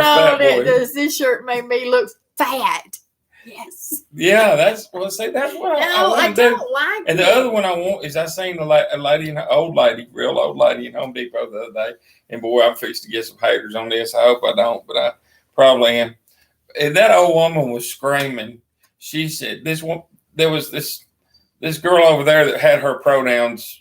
on it. This shirt made me look fat. Yes. Yeah, that's what I don't like. And the other one I want is I seen a lady, real old lady in Home Depot the other day, and boy, I'm fixed to get some haters on this. I hope I don't, but I probably am. And that old woman was screaming. She said, there was this girl over there that had her pronouns,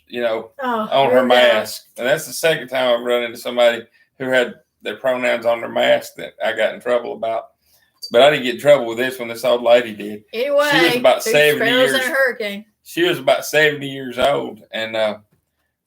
on her mask. And that's the second time I've run into somebody who had their pronouns on their mask that I got in trouble about. But I didn't get in trouble with this one. This old lady did. Anyway, she was about 70 years. In a hurricane. She was about 70 years old, and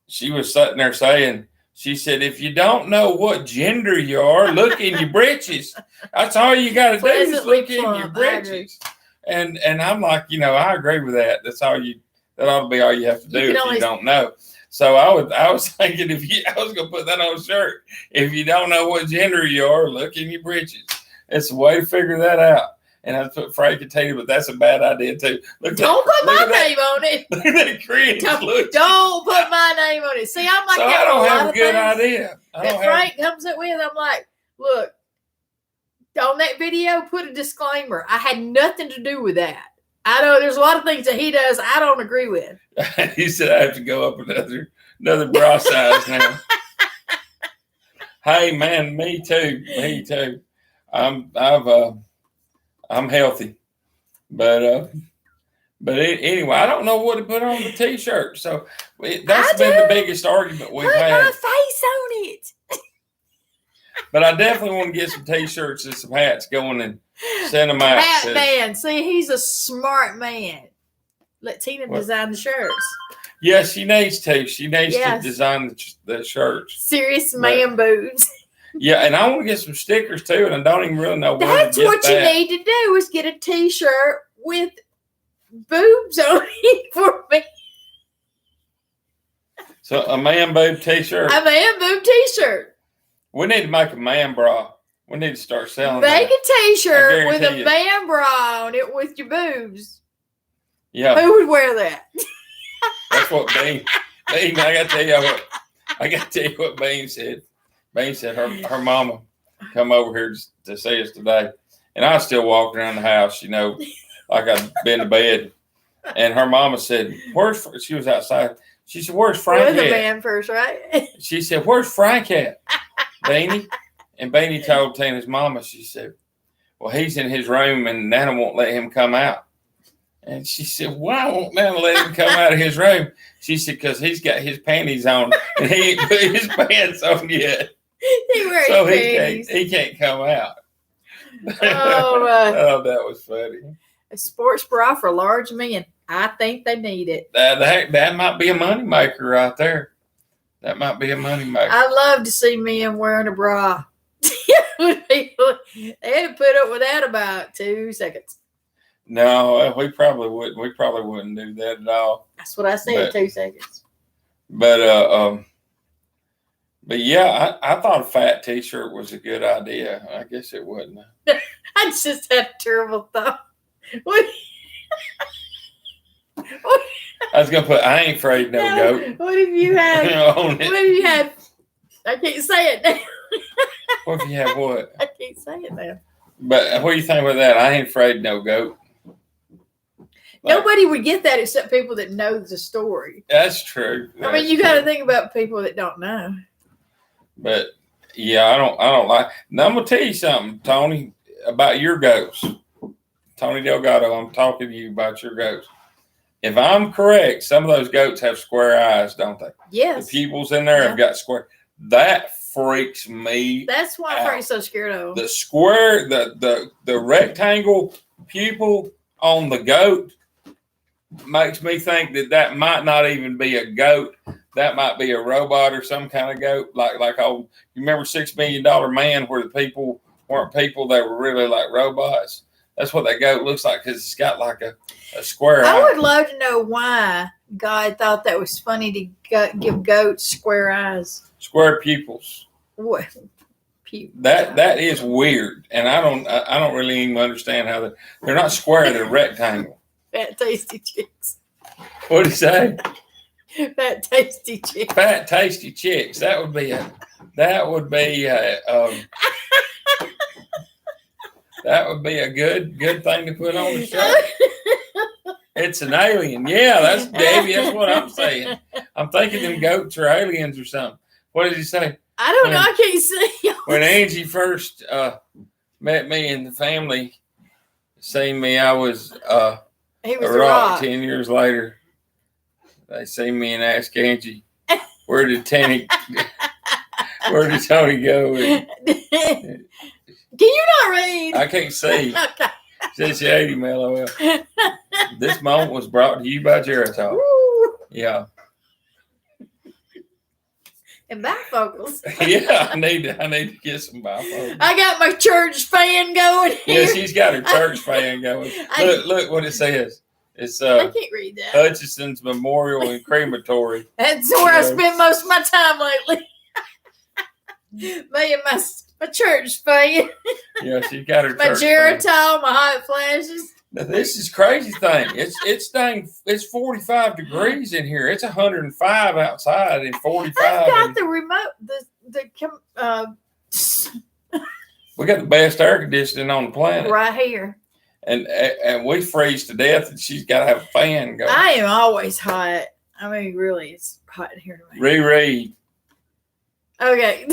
she was sitting there saying, she said, "If you don't know what gender you are, look in your britches. That's all you got to do is look in your britches." And I'm like, I agree with that. That ought to be all you have to do if you don't know. So I was thinking I was gonna put that on a shirt. If you don't know what gender you are, look in your britches. It's a way to figure that out. And I put Frank and Tina, but that's a bad idea too. Don't put my name on it. Look at that cringe. Don't put my name on it. See, I'm like, so I don't have a good idea. Frank comes up with, I'm like, look, on that video, put a disclaimer. I had nothing to do with that. I know there's a lot of things that he does I don't agree with. He said I have to go up another bra size now. Hey man, me too. I'm healthy, but anyway, I don't know what to put on the T-shirt. So that's been the biggest argument we've had. Put my face on it. But I definitely want to get some T-shirts and some hats going and send them out. Hat man, see, he's a smart man. Let Tina design the shirts. Yeah, she needs to. She needs to design the shirts. Serious man boobs. Yeah, and I want to get some stickers too, and I don't even really know where That's to get what that. You need to do is get a T-shirt with boobs on it for me. So a man boob T-shirt. A man boob T-shirt. We need to make a man bra. We need to start selling Make that. a T-shirt with guarantee a you. man bra on it with your boobs. Yeah, Who would wear that? that's what Bean. Bean, I got to tell you what. I got to tell you what Bean said. Bean said her mama come over here to see us today, and I was still walking around the house, like I'd been to bed. And her mama said, "Where's?" She was outside. She said, "Where's Frank Wear the at?" man first, right? She said, "Where's Frank at, Beanie?" And Beanie told Tina's mama. She said, "Well, he's in his room, and Nana won't let him come out." And she said, "Why won't Nana let him come out of his room?" She said, "Because he's got his panties on, and he ain't put his pants on yet, He wears so panties. he can't come out." Oh, Oh, that was funny. a sports bra for large men. I think they need it. That might be a moneymaker right there. That might be a moneymaker. I love to see men wearing a bra. They had to put up with that about 2 seconds. No, we probably wouldn't. We probably wouldn't do that at all. That's what I said. But- 2 seconds. But yeah, I thought a fat T-shirt was a good idea. I guess it wouldn't. I just had a terrible thought. What? I was gonna put "I ain't afraid no goat" What if you had? on What it. if you had? I can't say it now. What if you have what? I can't say it now. But what do you think about that? I ain't afraid no goat. Like, Nobody would get that except people that know the story. that's true. I mean, you got to think about people that don't know. But yeah, I don't like. Now I'm gonna tell you something, Tony, about your goats. Tony Delgado, I'm talking to you about your goats. If I'm correct, some of those goats have square eyes, don't they? Yes, The pupils in there have got square. That freaks me. that's why I'm pretty so scared of them. The square, the rectangle pupil on the goat makes me think that might not even be a goat. That might be a robot or some kind of goat. Like old, you remember $6 Million Man, where the people weren't people, they were really like robots. That's what that goat looks like, because it's got like a square I eye. would love to know why God thought that was funny to give goats square eyes. Square pupils. What? That is weird, and I don't really even understand how they're not square. They're rectangle. Fat tasty chicks. What do you say? Fat tasty chicks. Fat tasty chicks. That would be a that would be a good thing to put on the show. It's an alien. Yeah, that's Davey. That's what I'm saying. I'm thinking them goats are aliens or something. What did he say? I don't know. I can't see. When Angie first met me and the family, seen me, I was He was a a rock. rock. 10 years later, they see me and ask Angie, where did Tony go? And Can you not read? I can't see. Okay. Said she ate him, LOL. This moment was brought to you by Geritol. Woo. Yeah. And bifocals. Yeah, I need to get some bifocals. I got my church fan going here. Yeah, she's got her church fan going. Look what it says. It's I can't read that. Hutchinson's Memorial and Crematory. That's where I spend most of my time lately. Me and my church fan, Yeah, she's got her my church fan. Geritol, my hot flashes. Now, this is crazy thing. It's 45 degrees in here. It's 105 outside and 45. I've got and the remote. we got the best air conditioning on the planet, Right here. and we freeze to death. And she's got to have a fan going. I am always hot. I mean, really, it's hot in here tonight. Riri. Okay.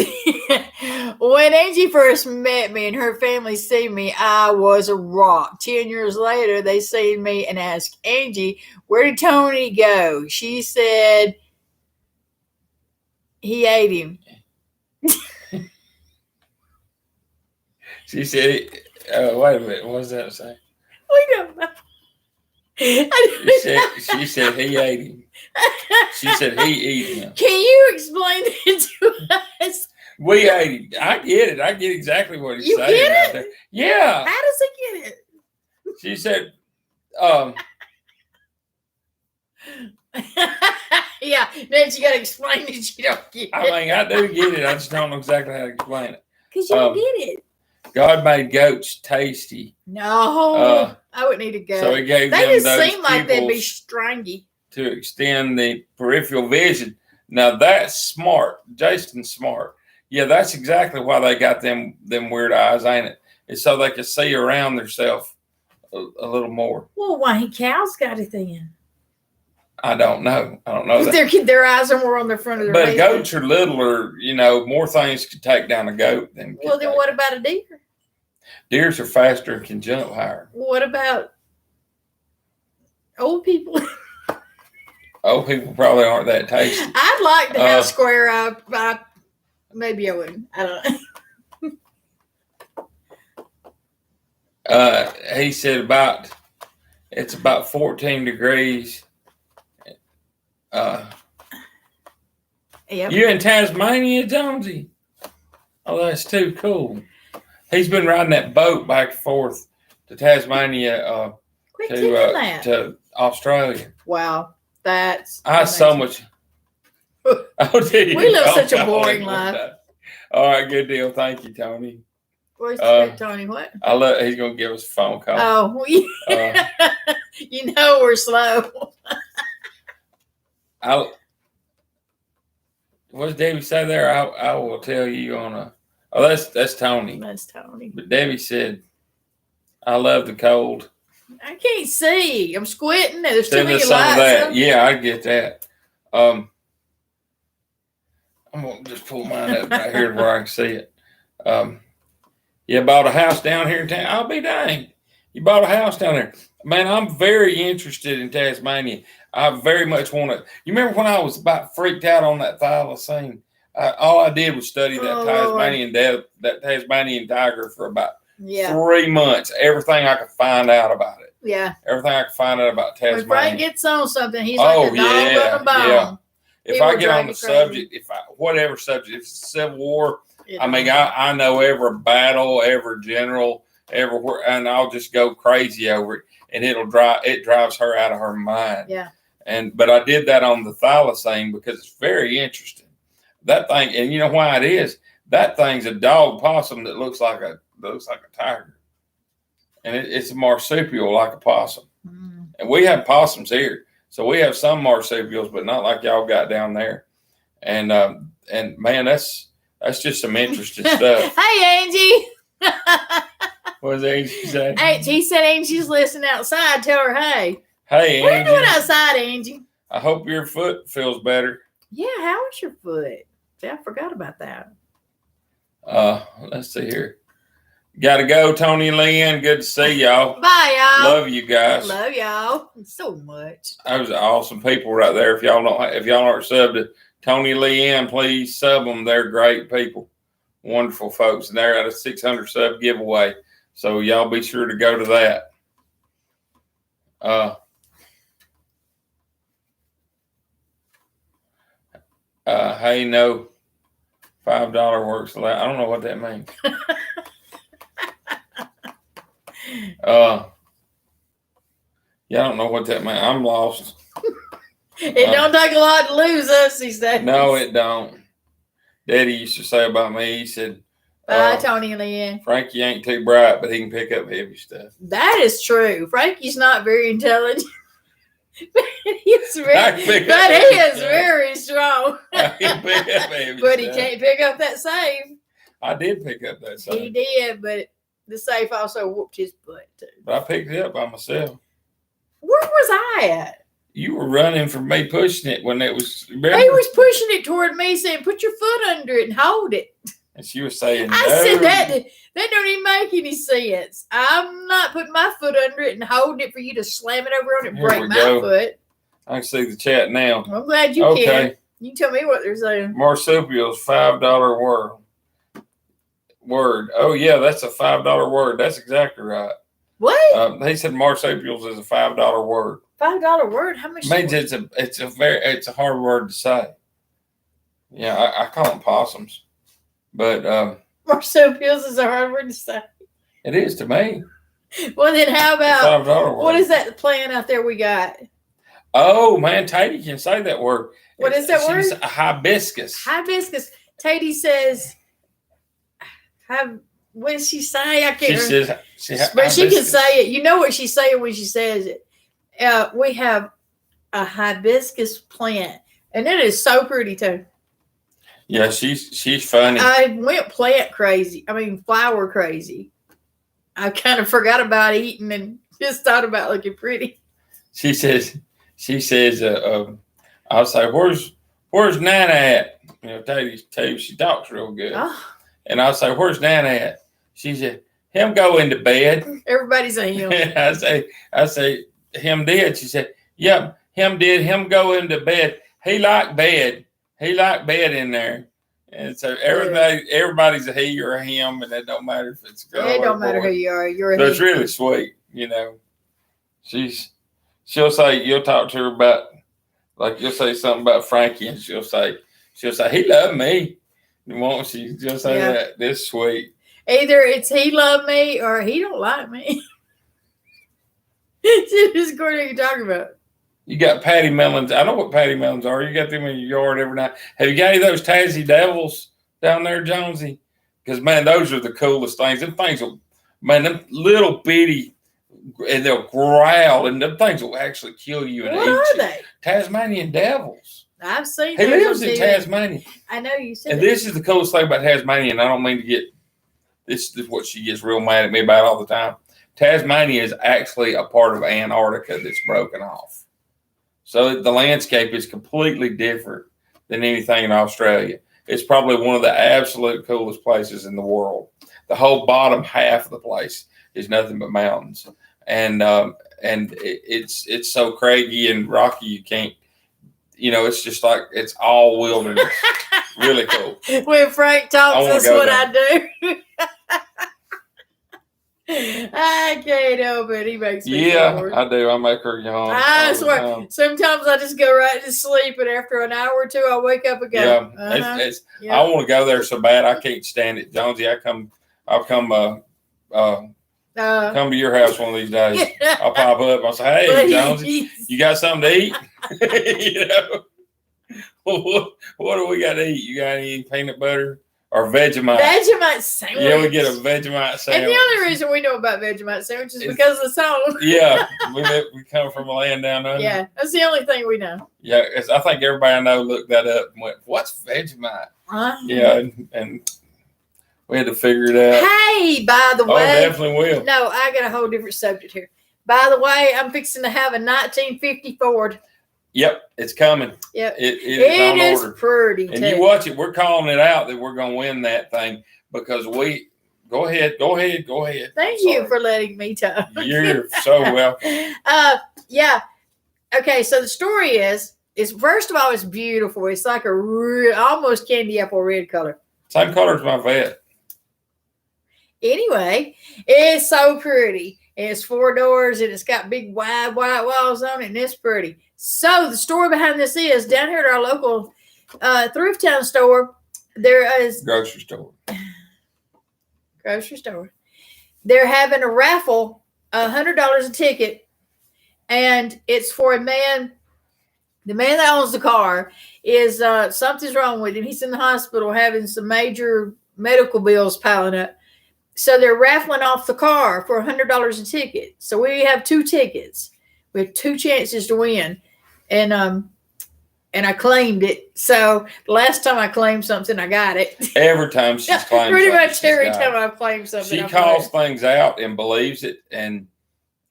When Angie first met me and her family seen me, I was a rock. 10 years later, they seen me and asked Angie, where did Tony go? She said he ate him. She said, wait a minute, what does that say? We don't know. She said he ate him. She said he ate him. Can you explain it to us? We ate him. I get it. I get exactly what he's You saying get right it? there. Yeah. How does he get She said, it? Yeah, then you got to explain it. You don't get I it. mean, I do get it. I just don't know exactly how to explain it. Because you don't get it. God made goats tasty, No, I would need to go. so He gave They them just those seem like they'd be pupils stringy. to extend the peripheral vision. Now that's smart. Jason's smart. Yeah, that's exactly why they got them weird eyes, ain't it? It's so they can see around themselves a little more. Well, why cows got it then? I don't know. I don't know that. Their eyes are more on the front of their But head. goats are littler. More things could take down a goat than. Well, then what about a deer? Deers are faster and can jump higher. What about old people? Old people probably aren't that tasty. I'd like to have square eye. Maybe I wouldn't. I don't know. He said it's about 14 degrees. Yep. You in Tasmania, Jonesy? Oh, that's too cool. He's been riding that boat back and forth to Tasmania Quit doing that. to Australia. Wow, that's I so much. Oh, did you? We live such a God, boring life. All right, good deal. Thank you, Tony. Where's Tony? What? He's gonna give us a phone call. Oh, we're slow. What does Debbie say there? I will tell you on a. Oh, that's Tony. That's Tony. But Debbie said, "I love the cold." I can't see. I'm squinting. There's too Send many us some of lights. that. Up. Yeah, I get that. I'm gonna just pull mine up right here where I can see it. You bought a house down here in town. I'll be dang. You bought a house down there. Man, I'm very interested in Tasmania. I very much want to. You remember when I was about freaked out on that thylacine? All I did was study that Tasmanian tiger for about 3 months. Everything I could find out about it. Yeah. Everything I could find out about Tasmania. If Frank gets on something, he's like a dog on a bone. Yeah. If I get on the crazy. subject, whatever subject, if it's Civil War, I know every battle, every general, everywhere, and I'll just go crazy over it, and it drives her out of her mind. Yeah. But I did that on the thylacine because it's very interesting. That thing, and you know why it is? That thing's a dog possum that looks like a tiger, and it's a marsupial like a possum. Mm. And we have possums here, so we have some marsupials, but not like y'all got down there. And man, that's just some interesting stuff. Hey, Angie. What does Angie say? He said Angie's listening outside. Tell her, hey. Hey, what Angie. What are you doing outside, Angie? I hope your foot feels better. Yeah, how is your foot? See, I forgot about that. Let's see here. Gotta go, Tony and Leanne. Good to see y'all. Bye, y'all. Love you guys. Love y'all so much. Those are awesome people right there. If y'all aren't subbed to Tony and Leanne, please sub them. They're great people, wonderful folks, and they're at a 600 sub giveaway. So y'all be sure to go to that. Hey, no, $5 works. I don't know what that means. Yeah, I don't know what that means. I'm lost. It don't take a lot to lose us these days. No, it don't. Daddy used to say about me, he said, bye, Tony and Leanne. Frankie ain't too bright, but he can pick up heavy stuff. That is true. Frankie's not very intelligent. He is very strong. But he can't pick up that safe. I did pick up that safe. He did, but the safe also whooped his butt too. But I picked it up by myself. Where was I at? You were running from me pushing it when it was. Remember? He was pushing it toward me, saying, "Put your foot under it and hold it." And she was saying, I said that don't even make any sense. I'm not putting my foot under it and holding it for you to slam it over on it and break my foot. I can see the chat now. I'm glad you can. You tell me what they're saying. Marsupials, $5 word. Oh, yeah, that's a $5 word. That's exactly right. What? He said marsupials is a $5 word. $5 word? How much? Means it's a hard word to say. Yeah, I call them possums. But marsupials is a hard word to say. It is to me. Well, then how about $5 word. What is that plant out there we got? Oh man, Tatey can say that word. What is that word? Hibiscus. Hibiscus. Tatey says what does she say? I She can't remember. says, But she can say it. You know what she's saying when she says it. We have a hibiscus plant, and it is so pretty too. Yeah, she's funny. I went plant crazy. I mean, flower crazy. I kind of forgot about eating and just thought about looking pretty. She says, I'll say, where's Nana at? You know, tell you she talks real good. Oh, And I'll say, where's Nana at? She said, him go into bed. everybody's a him. I say, him did. She said, yep, him did. Him go into bed. He like bed. He like bed in there. And so everybody's a he or a him, and it don't matter if it's a girl. It or don't a matter boy. who you are. You're a But it's he. really sweet, you know. She'll say, you'll talk to her about, like you'll say something about Frankie, and she'll say he loved me. Won't she? She'll say that. That's sweet. Either it's he love me or he don't like me. Just according to what you're talking about. You got patty melons. I know what patty melons are. You got them in your yard every night. Have you got any of those Tassie Devils down there, Jonesy? Because, man, those are the coolest things. Them things will, man, them little bitty, and they'll growl, and them things will actually kill you and What eat are you. they? Tasmanian Devils. I've seen He those lives on in TV. Tasmania. I know you said And that. this is the coolest thing about Tasmania, and I don't mean to get, this is what she gets real mad at me about all the time. Tasmania is actually a part of Antarctica that's broken off. So the landscape is completely different than anything in Australia. It's probably one of the absolute coolest places in the world. The whole bottom half of the place is nothing but mountains. And it's so craggy and rocky you can't, you know, it's just like it's all wilderness. Really cool. When Frank talks, wanna that's go what there. I do. I can't help it. He makes me Yeah, bored. I do. I make her yawn. I all the swear. time. Sometimes I just go right to sleep, and after an hour or two, I wake up and go. Yeah, Uh-huh. I want to go there so bad. I can't stand it, Jonesy. I'll come to your house one of these days. I'll pop up. I'll say, hey, Jonesy, you got something to eat? You know, what do we got to eat? You got any peanut butter or Vegemite? Vegemite sandwich. Yeah, we get a Vegemite And sandwich. the only reason we know about Vegemite sandwiches is because of the song. Yeah, we come from a land down under. Yeah, that's the only thing we know. Yeah, I think everybody I know looked that up and went, what's Vegemite? Yeah, and we had to figure it out. Hey, by the Oh, way. definitely will. No, I got a whole different subject here. By the way, I'm fixing to have a 1950 Ford. Yep, it's coming. Yep. It is on order. Pretty. And you watch it. We're calling it out that we're going to win that thing because we go ahead. Thank you for letting me talk. You're so well. Yeah. Okay. So the story is first of all, it's beautiful. It's like a almost candy apple red color. Same color as my vet. Anyway, it's so pretty. It's 4 doors and it's got big wide white walls on it, and it's pretty. So the story behind this is down here at our local thrift town store, there is Grocery store. They're having a raffle, $100 a ticket, and it's for a man. The man that owns the car is something's wrong with him. He's in the hospital having some major medical bills piling up. So they're raffling off the car for $100 a ticket. So we have 2 tickets. We have 2 chances to win. And I claimed it. So the last time I claimed something, I got it. Every time she's claimed Pretty something, much every she's got time it. I've claimed something. She I've calls got things out and believes it, and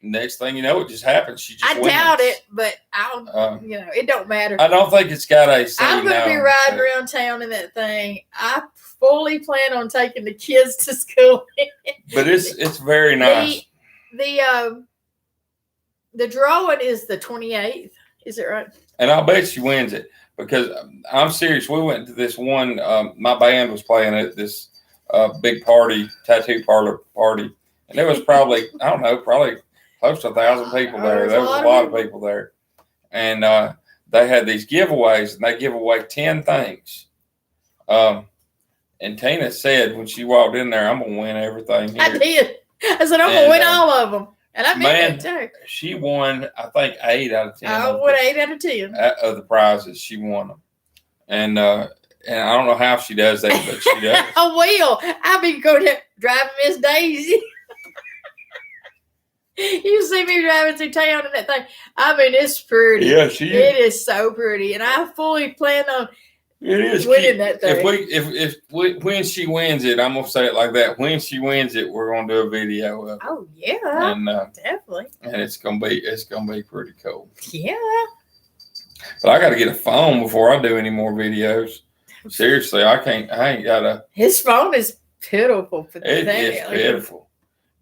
next thing you know, it just happens. She just I wins. doubt it, but I'll, it don't matter. I don't think it's got a. I'm going to be riding around town in that thing. I fully plan on taking the kids to school. But it's very nice. The drawing is the 28th. Is it right? And I'll bet she wins it because I'm serious. We went to this one. My band was playing at this big party, tattoo parlor party, and there was probably probably close to 1,000 people there. There was a lot of people there, and they had these giveaways, and they give away 10 things. And Tina said when she walked in there, "I'm gonna win everything here." I did. I said, I'm going to win all of them. And I meant it too. She won, I think, 8 out of 10. I won 8 out of 10. Of the prizes. She won them. And and I don't know how she does that, but she does. I will. I'll be going to driving Miss Daisy. You see me driving through town in that thing. I mean, it's pretty. Yeah, she It is so pretty, and I fully plan on is winning cute. that thing. When she wins it, I'm gonna say it like that. When she wins it, we're gonna do a video of it, Oh yeah, and definitely. it's gonna be pretty cool. Yeah. But I got to get a phone before I do any more videos. Seriously, I ain't got a. His phone is pitiful for It that. is pitiful.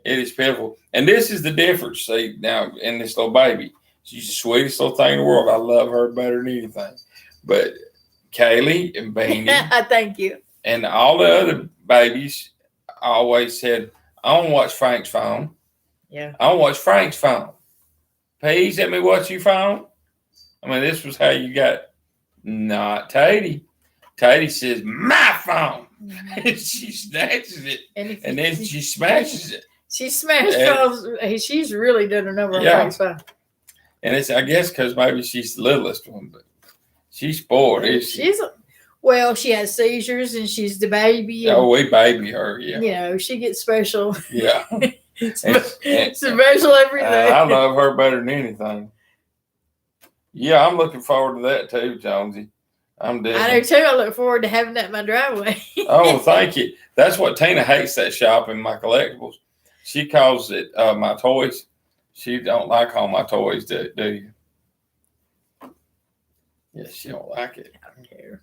It is pitiful. And this is the difference. See, now, in this little baby, she's the sweetest little thing in the world. I love her better than anything. But Kaylee and Beanie Thank you. and all the other babies, I always said, I want to watch Frank's phone. Yeah. I want to watch Frank's phone. Please let me watch your phone. I mean, this was how you got, not Tatey. Tatey says, my phone. And she snatches it. And then she smashes it. She smashed phones. She's really done a number on Frank's phone. And it's, I guess, because maybe she's the littlest one, but she's spoiled, isn't she? She has seizures and she's the baby. Oh, we baby her, yeah. You know, she gets special. Yeah. Special everything. I love her better than anything. Yeah, I'm looking forward to that too, Jonesy. I'm definitely. I do too. I look forward to having that in my driveway. Oh, thank you. That's what Tina hates, that shop in my collectibles. She calls it my toys. She don't like all my toys, do you? Yes, she don't like it. I don't care.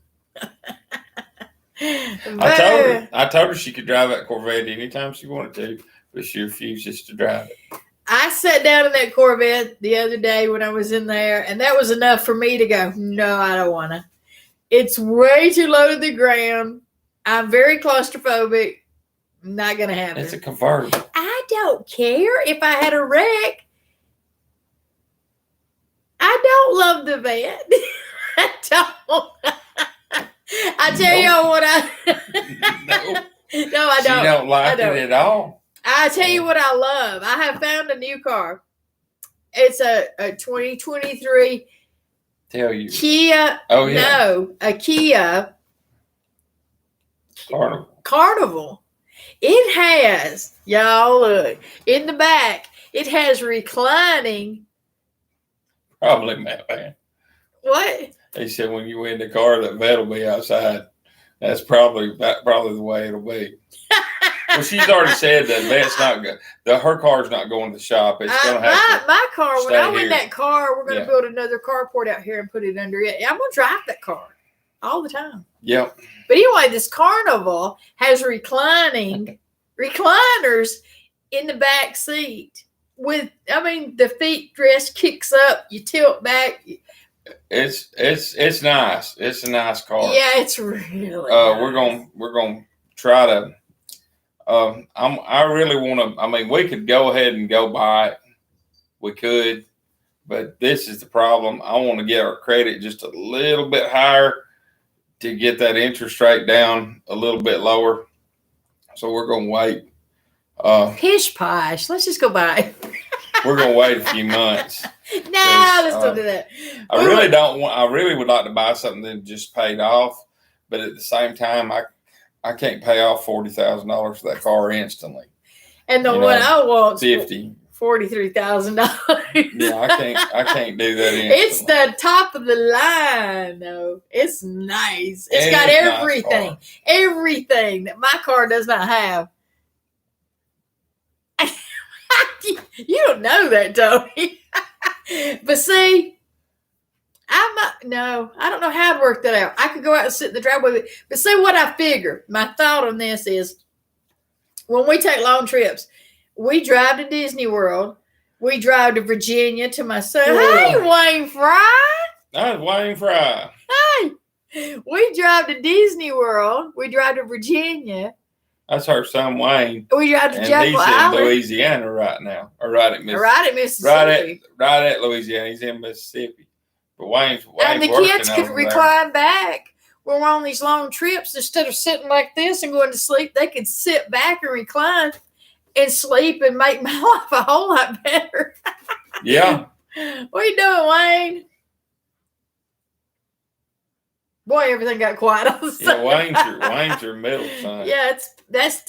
I told her she could drive that Corvette anytime she wanted to, but she refuses to drive it. I sat down in that Corvette the other day when I was in there, and that was enough for me to go, no, I don't want to. It's way too low to the ground. I'm very claustrophobic. Not going to happen. It's a convertible. I don't care if I had a wreck. I don't love the vet. I don't. I tell you what No, I don't. She don't like it at all. I tell you what I love. I have found a new car. It's a 2023 Tell you. Kia. Oh, yeah. No, a Kia Carnival. It has, y'all look, in the back, it has reclining. Probably, man. What? They said when you in the car, that vet will be outside. That's probably the way it'll be. Well, she's already said that vet's not good. Her car's not going to the shop. It's going to have my car. When I win here. that car, we're going to build another carport out here and put it under it. I'm going to drive that car all the time. Yep. But anyway, this Carnival has recliners in the back seat. The feet rest kicks up. You tilt back. It's nice. It's a nice car. Yeah, it's really nice. We're gonna try to. I really want to. I mean, we could go ahead and go buy it. We could, but this is the problem. I want to get our credit just a little bit higher to get that interest rate down a little bit lower. So we're gonna wait. Pish posh. Let's just go buy. We're gonna wait a few months. No, let's don't do that. I really would like to buy something that just paid off, but at the same time, I can't pay off $40,000 for that car instantly. And the one I want $43,000. Yeah, I can't do that instantly. It's the top of the line, though. It's nice. It's got everything, everything that my car does not have. You don't know that, Tony. But see, I don't know how to work that out. I could go out and sit in the driveway with it. But see what I figure. My thought on this is when we take long trips, we drive to Disney World. We drive to Virginia to my son. Hey, Wayne Fry. That's Wayne Fry. Hey. We drive to Disney World. We drive to Virginia. That's her son Wayne. We drive to Jekyll Island. He's in Island. Louisiana right now. Or right at Mississippi. Right at Louisiana. He's in Mississippi. But Wayne's and the kids could recline back. When we're on these long trips, instead of sitting like this and going to sleep, they could sit back and recline and sleep and make my life a whole lot better. Yeah. What are you doing, Wayne? Boy, everything got quiet all of a Yeah, sudden. Wayne's your middle son. Yeah, that's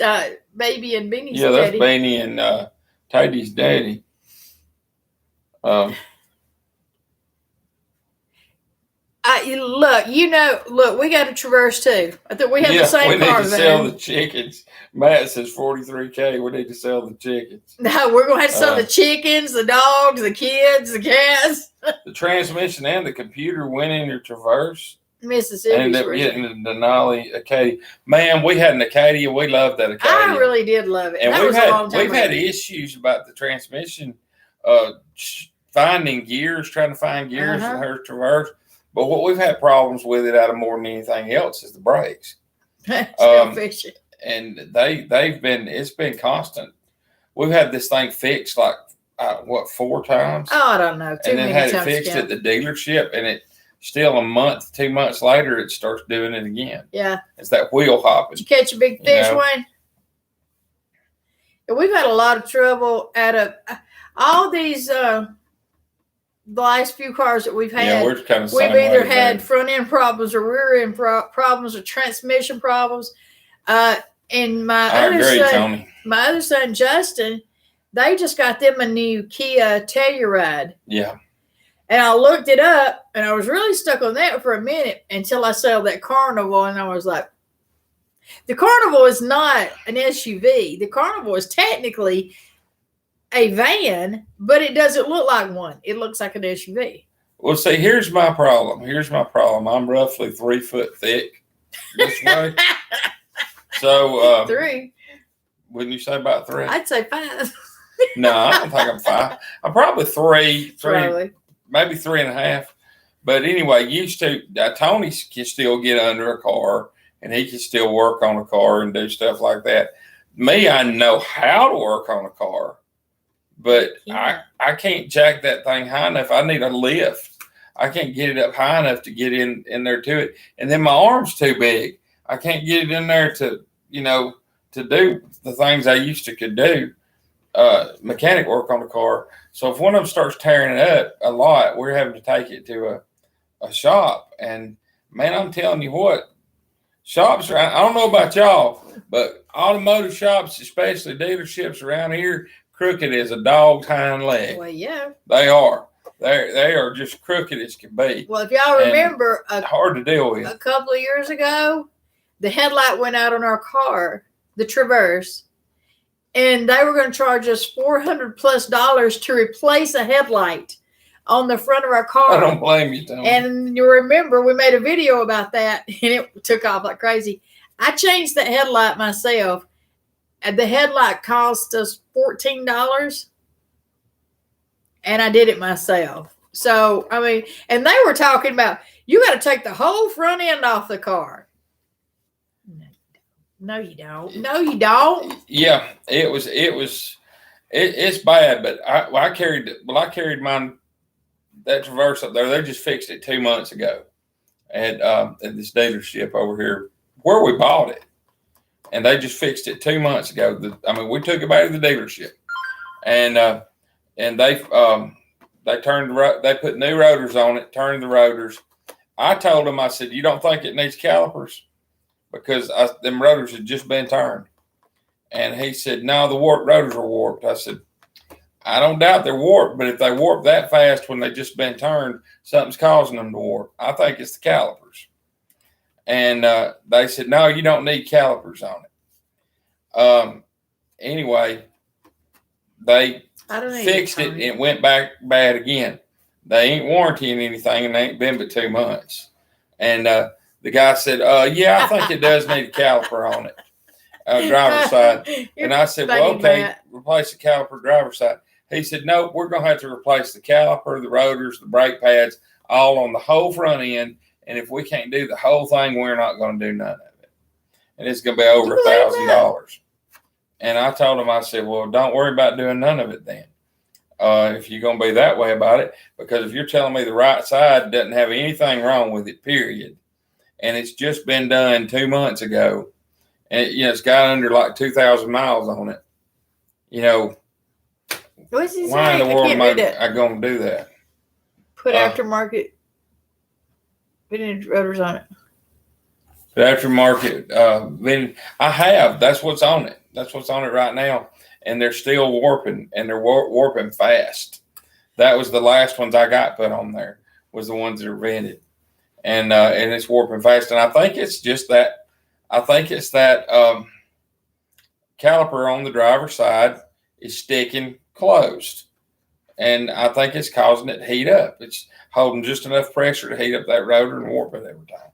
Baby and Beanie's Yeah, that's daddy. Beanie and Tady's daddy. Look, we got a Traverse too. I think we have the we same need car to sell van. the chickens. Matt says $43K. We need to sell the chickens. No, we're gonna have to sell the chickens, the dogs, the kids, the cats. The transmission and the computer went in your Traverse. Mississippi. And ended up getting the Denali Acadia. Man, we had an Acadia. We loved that Acadia. I really did love it. And that was a long time we've had ago. issues about the transmission, finding gears, trying to find gears in her Traverse. But what we've had problems with it out of more than anything else is the brakes. Efficient. And it's been constant. We've had this thing fixed like 4 times. Oh, I don't know. And then had it fixed at the dealership, and it still a month, 2 months later, it starts doing it again. Yeah. It's that wheel hopping. Did you catch a big fish, Wayne? And we've had a lot of trouble out of all these the last few cars that we've had. Yeah, we're kind of we've either had front end problems or rear end problems or transmission problems. And my other son Justin, they just got them a new Kia Telluride. Yeah. And I looked it up, and I was really stuck on that for a minute until I saw that Carnival, and I was like, the Carnival is not an SUV. The Carnival is technically a van, but it doesn't look like one. It looks like an SUV. Well, see, here's my problem. I'm roughly 3 foot thick this way. So 3. Wouldn't you say about 3? I'd say 5. No, I don't think I'm 5. I'm probably 3, Probably. Maybe 3.5. But anyway, Tony can still get under a car, and he can still work on a car and do stuff like that. Me, I know how to work on a car, but I can't jack that thing high enough. I need a lift. I can't get it up high enough to get in there to it. And then my arm's too big. I can't get it in there to do the things I used to could do, mechanic work on the car. So if one of them starts tearing it up a lot, we're having to take it to a shop. And man, I'm telling you what, shops around, I don't know about y'all, but automotive shops, especially dealerships around here, crooked as a dog's hind leg. Well, yeah. They are. They are just crooked as can be. Well, if y'all remember, hard to deal with. A couple of years ago, the headlight went out on our car, the Traverse, and they were going to charge us $400+ to replace a headlight on the front of our car. I don't blame you, Tony. And you remember, we made a video about that, and it took off like crazy. I changed the headlight myself, and the headlight cost us $14, and I did it myself. So, I mean, and they were talking about, you got to take the whole front end off the car. No, you don't. No, you don't. Yeah, it's bad, but I carried mine, that Traverse up there. They just fixed it 2 months ago at this dealership over here where we bought it, and they just fixed it 2 months ago. We took it back to the dealership, and they put new rotors on it, turned the rotors. I told them, I said, you don't think it needs calipers? Because them rotors had just been turned. And he said, no, the rotors are warped. I said, I don't doubt they're warped, but if they warp that fast when they just been turned, something's causing them to warp. I think it's the calipers. And they said, no, you don't need calipers on it. Anyway, they fixed it and it went back bad again. They ain't warrantying anything, and they ain't been but 2 months. And the guy said, yeah, I think it does need a caliper on it, driver's side. And I said, well, okay, replace the caliper driver's side. He said, no, we're going to have to replace the caliper, the rotors, the brake pads, all on the whole front end. And if we can't do the whole thing, we're not going to do none of it. And it's going to be over $1,000. And I told him, I said, well, don't worry about doing none of it then. If you're going to be that way about it, because if you're telling me the right side doesn't have anything wrong with it, period, and it's just been done 2 months ago, and it's got under like 2,000 miles on it, why in the world am I going to do that? Put aftermarket rotors on it. But aftermarket, then I have. That's what's on it. That's what's on it right now, and they're still warping, and they're warping fast. That was the last ones I got put on there. Was the ones that are vented, and it's warping fast. And I think it's just that. I think it's that caliper on the driver's side is sticking closed, and I think it's causing it to heat up. It's holding just enough pressure to heat up that rotor and warp it every time.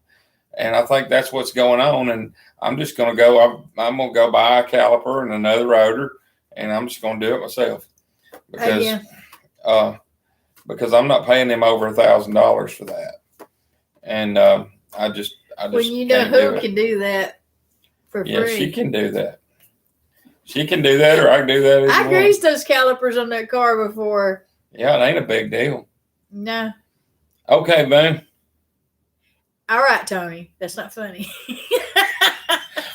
And I think that's what's going on. And I'm just going to go. I'm going to go buy a caliper and another rotor, and I'm just going to do it myself because I'm not paying them over $1,000 for that. And I just when you know who can do that for free. Yeah, she can do that. She can do that, or I can do that. I greased those calipers on that car before. Yeah, it ain't a big deal. No. Okay, Boone. All right, Tony. That's not funny.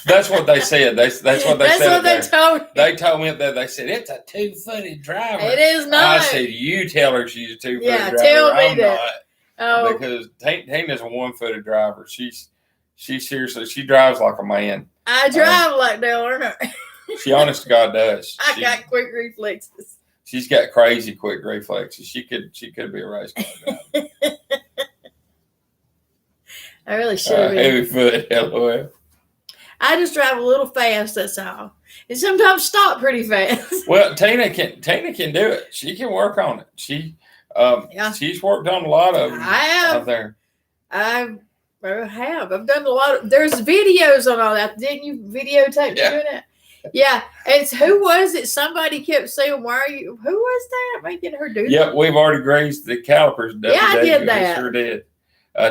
That's what they said. That's what they said. That's what they told me. They told me that they said it's a 2-footed driver. It is not. I said, you tell her she's a 2-footed driver. Tell me I'm that. not. Because Tina's a 1-footed driver. She seriously, she drives like a man. I drive like Dale Earnhardt. She honest to God does. I got quick reflexes. She's got crazy quick reflexes. She could be a race car driver. I really should be. Heavy foot, LOL. I just drive a little fast, that's all. And sometimes stop pretty fast. Well, Tina can do it. She can work on it. She's worked on a lot of them out there. I have. I've done a lot of. There's videos on all that. Didn't you videotape doing it? Yeah. And who was it? Somebody kept saying, "Why are you?" Who was that making her do that? Yep, we've already greased the calipers. Yeah, I did that. We sure did.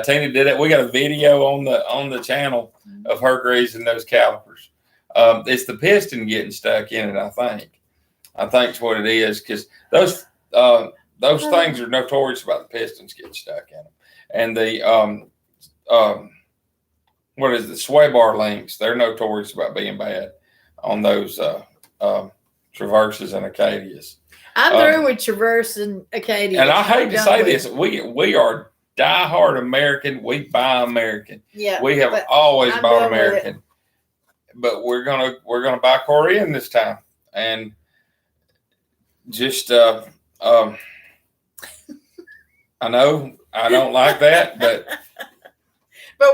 Tina did it. We got a video on the channel of her greasing those calipers. It's the piston getting stuck in it. I think it's what it is, because those things are notorious about the pistons getting stuck in them. And the what is the sway bar links? They're notorious about being bad on those Traverses and Acadias. I'm through with Traverse and Acadia. And I hate to say this, we are diehard American. We buy American. Yeah, we have always bought American, but we're gonna buy Korean this time, and just I know I don't like that, but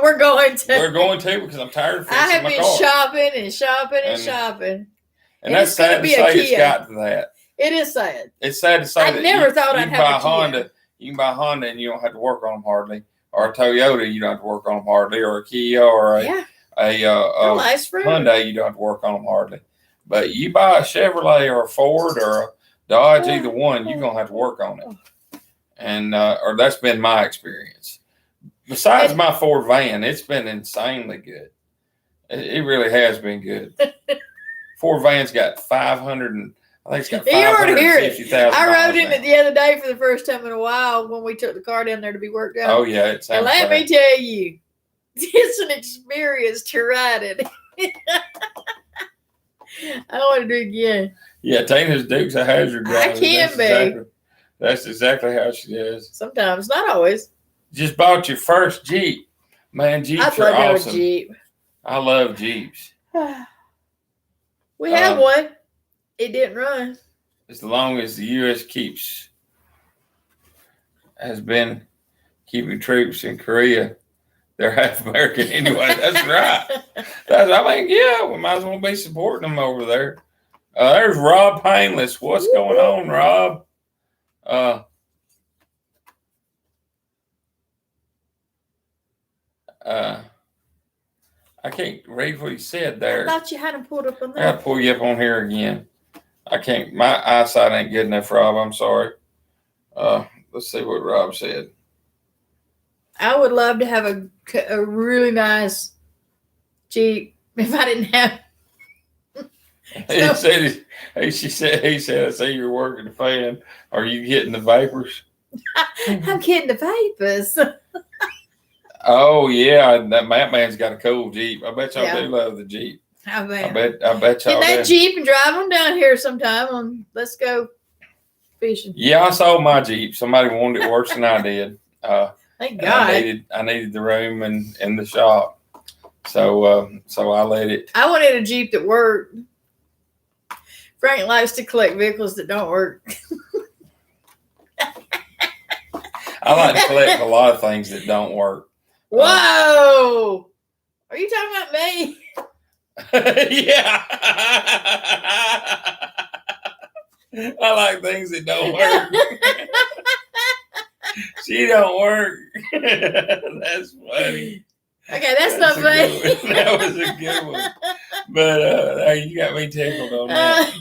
we're going to. We're going to, because I'm tired of fixing I have my been car. shopping and shopping and shopping, and that's sad to say. It's got to that. It is sad. It's sad to say I that never thought I'd have a Honda. You can buy a Honda and you don't have to work on them hardly, or a Toyota you don't have to work on them hardly, or a Kia, or a Hyundai you don't have to work on them hardly. But you buy a Chevrolet or a Ford or a Dodge, either one, you're gonna have to work on it. And or that's been my experience. Besides my Ford van, it's been insanely good. It really has been good. Ford van's got 500 and I think it's got 550,000. I rode in it the other day for the first time in a while when we took the car down there to be worked on. Oh yeah, it sounds. And let me tell you, it's an experience to ride it. I want to do it again. Yeah, Tina's Duke's a hazard driver. I can be. That's exactly how she is. Sometimes, not always. Just bought your first Jeep. Man, Jeeps are awesome. Jeep. I love Jeeps. We had one. It didn't run. As long as the U.S. has been keeping troops in Korea, they're half American anyway. That's right. We might as well be supporting them over there. There's Rob Painless. What's going on, Rob? I can't read what he said there. I thought you had him pulled up on there. I gotta pull you up on here again. I can't. My eyesight ain't good enough, Rob. I'm sorry. Let's see what Rob said. I would love to have a really nice Jeep if I didn't have. He said, I see you're working the fan. Are you getting the vapors? I'm getting the vapors. Oh yeah, that Man's got a cool Jeep. I bet y'all do love the Jeep. I bet y'all get that Jeep and drive them down here sometime. Let's go fishing. Yeah, I saw my Jeep. Somebody wanted it worse than I did. Thank God. I needed the room and the shop. So I let it. I wanted a Jeep that worked. Frank likes to collect vehicles that don't work. I like to collect a lot of things that don't work. Whoa! Are you talking about me? Yeah. I like things that don't work. She don't work. That's funny. Okay, that's not a funny. good one. That was a good one. But hey, you got me tickled on that.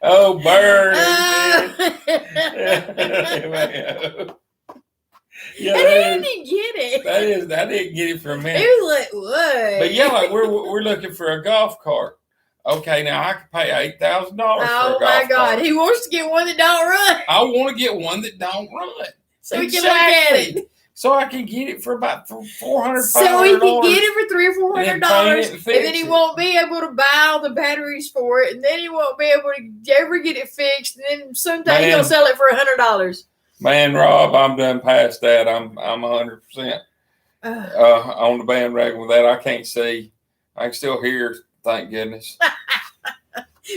Oh, birds. Yeah, I didn't get it. That is. I didn't get it for a minute. It was like, what? But yeah, like we're looking for a golf cart. Okay, now I could pay $8,000 for a golf cart. Oh my God, he wants to get one that don't run. I want to get one that don't run. So we can look at it. So I can get it for about $400. So he can get it for $300 or $400, and then he it. won't be able to buy all the batteries for it, and then he won't be able to ever get it fixed. And then someday he'll sell it for $100. Man, Rob, I'm done past that. I'm 100% on the bandwagon with that. I can't see. I can still hear. Thank goodness.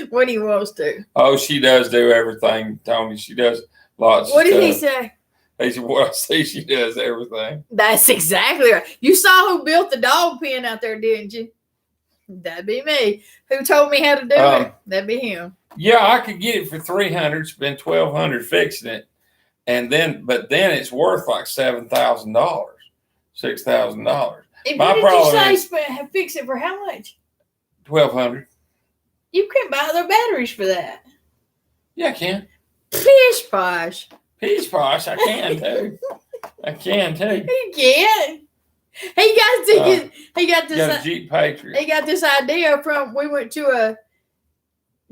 When he wants to. Oh, she does do everything, Tony. She does lots. What of did he stuff. say? He said, "What I see, she does everything." That's exactly right. You saw who built the dog pen out there, didn't you? That'd be me. Who told me how to do it? That'd be him. Yeah, I could get it for $300. Spend $1,200 fixing it, but then it's worth like $7,000, $6,000. What did you say? Fix it for how much? $1,200. You can buy the batteries for that. Yeah, I can. Pish posh. Peach posh, I can too. I can too. He can. He got this. Got a Jeep Patriot. He got this idea from. We went to a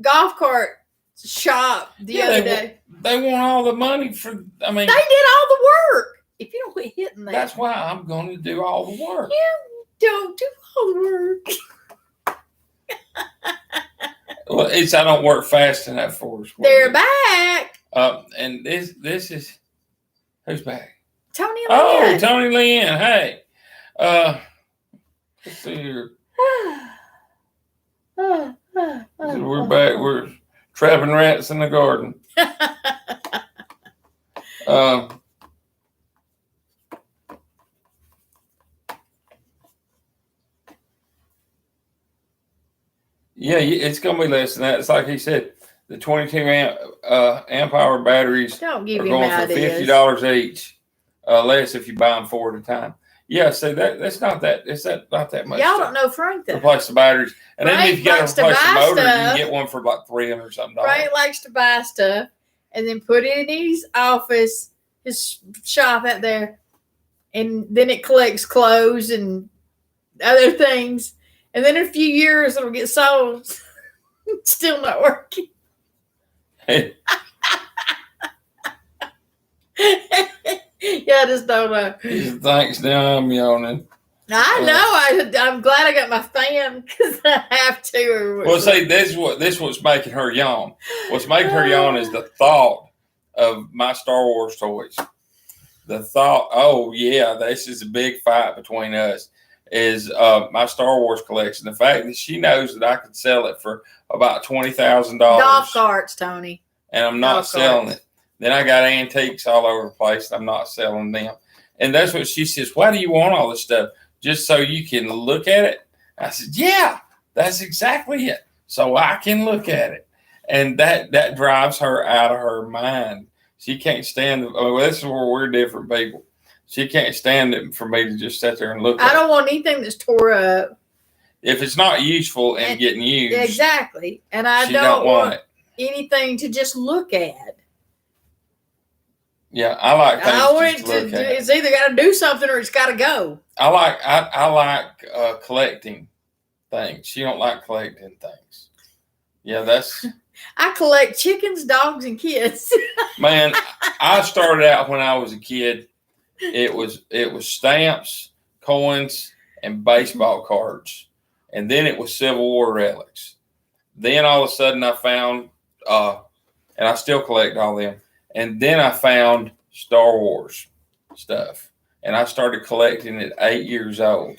golf cart shop the other day. They want all the money for. I mean, they did all the work. If you don't quit hitting that, that's why I'm going to do all the work. You don't do all the work. Well, I don't work fast enough for us. They're back. And this is who's back? Tony Lynn. Oh, Tony Lynn. Hey, let's see here. We're back. We're trapping rats in the garden. Yeah, it's gonna be less than that. It's like he said. The 22 amp hour batteries don't give are going for $50 each, less if you buy them 4 at a time. Yeah, so that's not that. It's not that much. Y'all don't know Frank though. Replace the batteries, and then if you got to replace the motor, you can get one for like $300 or something. Frank likes to buy stuff and then put it in his office, his shop out there, and then it collects clothes and other things, and then in a few years it'll get sold. Still not working. Yeah, I just don't know. Thanks, now I'm yawning. I know. I'm glad I got my fan because I have to. Well, see, this what's making her yawn. What's making her yawn is the thought of my Star Wars toys. The thought, oh yeah, this is a big fight between us. Is my Star Wars collection. The fact that she knows that I could sell it for about $20,000. Golf carts, Tony. And I'm not selling it. Then I got antiques all over the place. I'm not selling them. And that's what she says. Why do you want all this stuff? Just so you can look at it? I said, yeah, that's exactly it. So I can look at it. And that drives her out of her mind. She can't stand it. Oh, this is where we're different people. She can't stand it for me to just sit there and look at it. I don't want anything that's tore up. If it's not useful and getting used. Exactly. And I don't want anything to just look at. Yeah, I like things I want to look at. It's either got to do something or it's got to go. I like collecting things. She don't like collecting things. Yeah, that's... I collect chickens, dogs, and kids. Man, I started out when I was a kid. It was stamps, coins, and baseball cards. And then it was Civil War relics. Then all of a sudden I found, and I still collect all them. And then I found Star Wars stuff. and I started collecting at 8 years old,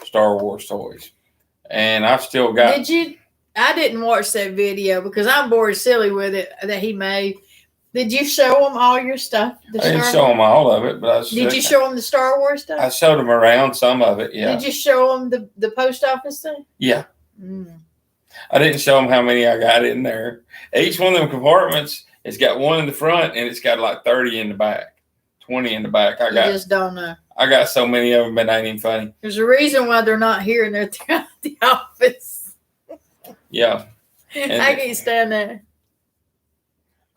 Star Wars toys. And I've still got. Did you? I didn't watch that video because I'm bored silly with it that he made. Did you show them all your stuff? I didn't show them all of it, but Did you show them the Star Wars stuff? I showed them around some of it. Yeah. Did you show them the post office thing? Yeah. Mm. I didn't show them how many I got in there. Each one of them compartments, it's got one in the front and it's got like 30 in the back, 20 in the back. You just don't know. I got so many of them, it ain't even funny. There's a reason why they're not here and they're throughout the office. Yeah. I can't stand that.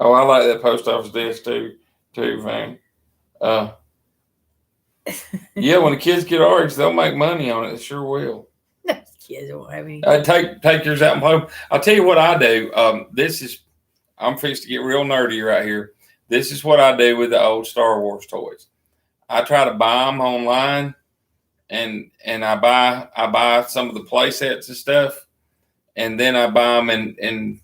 Oh, I like that post office desk too, man. Yeah, when the kids get ours, they'll make money on it. They sure will. Kids won't have any. Take yours out and play. I'll tell you what I do. I'm fixed to get real nerdy right here. This is what I do with the old Star Wars toys. I try to buy them online, and I buy some of the play sets and stuff, and then I buy them in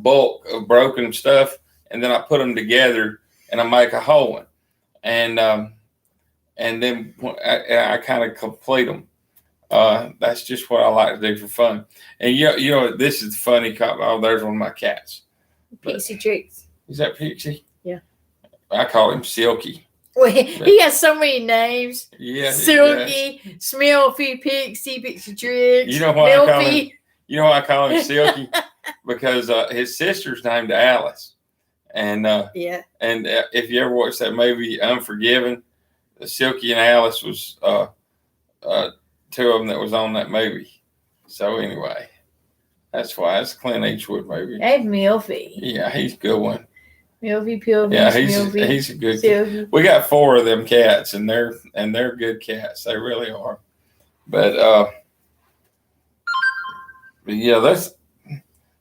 bulk of broken stuff, and then I put them together and I make a whole one, and then I kind of complete them. That's just what I like to do for fun. And this is funny. Oh, there's one of my cats. Pixie Tricks. Is that Pixie? Yeah. I call him Silky. Well, he has so many names. Yeah. Silky, Smilfy, Pixie, Pixie Tricks. You know why I call him Silky? Because his sister's named Alice. And yeah. And if you ever watched that movie Unforgiven, Silky and Alice was two of them that was on that movie. So anyway, that's why it's a Clint Eastwood movie. Hey, Milfy. Yeah, he's a good one. Milfy, Pilfy, yeah, Milfy, he's a good cat. We got 4 of them cats, and they're good cats. They really are. But yeah,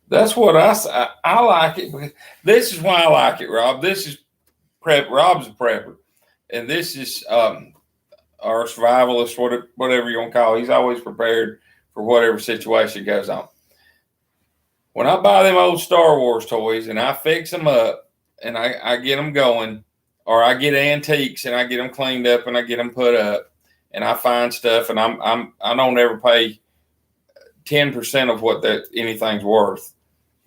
that's what I like it. This is why I like it, Rob. This is prep. Rob's a prepper, and this is our survivalist, whatever you want to call it. He's always prepared for whatever situation goes on. When I buy them old Star Wars toys and I fix them up and I get them going, or I get antiques and I get them cleaned up and I get them put up, and I find stuff and I don't ever pay 10% of what anything's worth,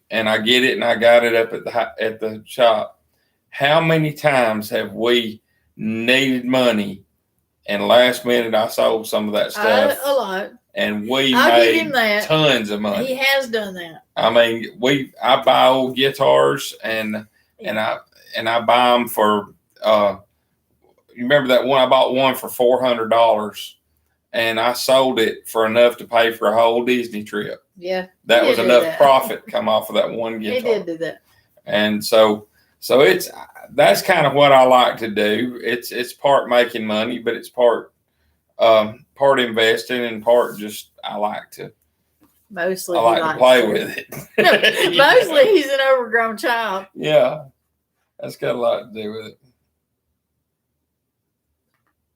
and I get it and I got it up at the shop. How many times have we needed money and last minute I sold some of that stuff? A lot. And we I'll give made him that. Tons of money. He has done that. I mean, I buy old guitars and I buy them for you remember that one? I bought one for $400 and I sold it for enough to pay for a whole Disney trip. Yeah. That was enough profit come off of that one guitar. He did do that. And so that's kind of what I like to do. It's part making money, but it's part investing and part just I like to play with it. Mostly he's an overgrown child. Yeah. That's got a lot to do with it.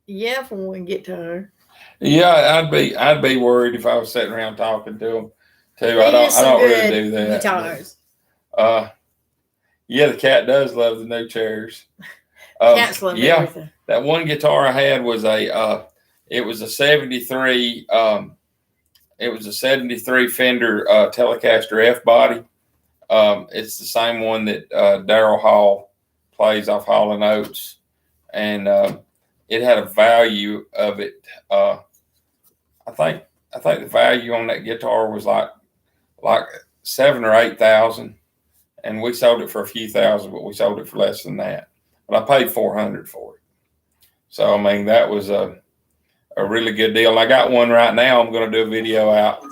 Yeah, from one guitar. Yeah, I'd be worried if I was sitting around talking to him too. I don't really do that. Guitars. Yeah, the cat does love the new chairs. Cats love everything. That one guitar I had was it was a 73 Fender Telecaster F body. It's the same one that Daryl Hall plays off Hall & Oates, and it had a value of it. I think the value on that guitar was like $7,000 or $8,000, and we sold it for a few thousand, but we sold it for less than that. But I paid $400 for it. So I mean that was a really good deal. And I got one right now. I'm going to do a video out.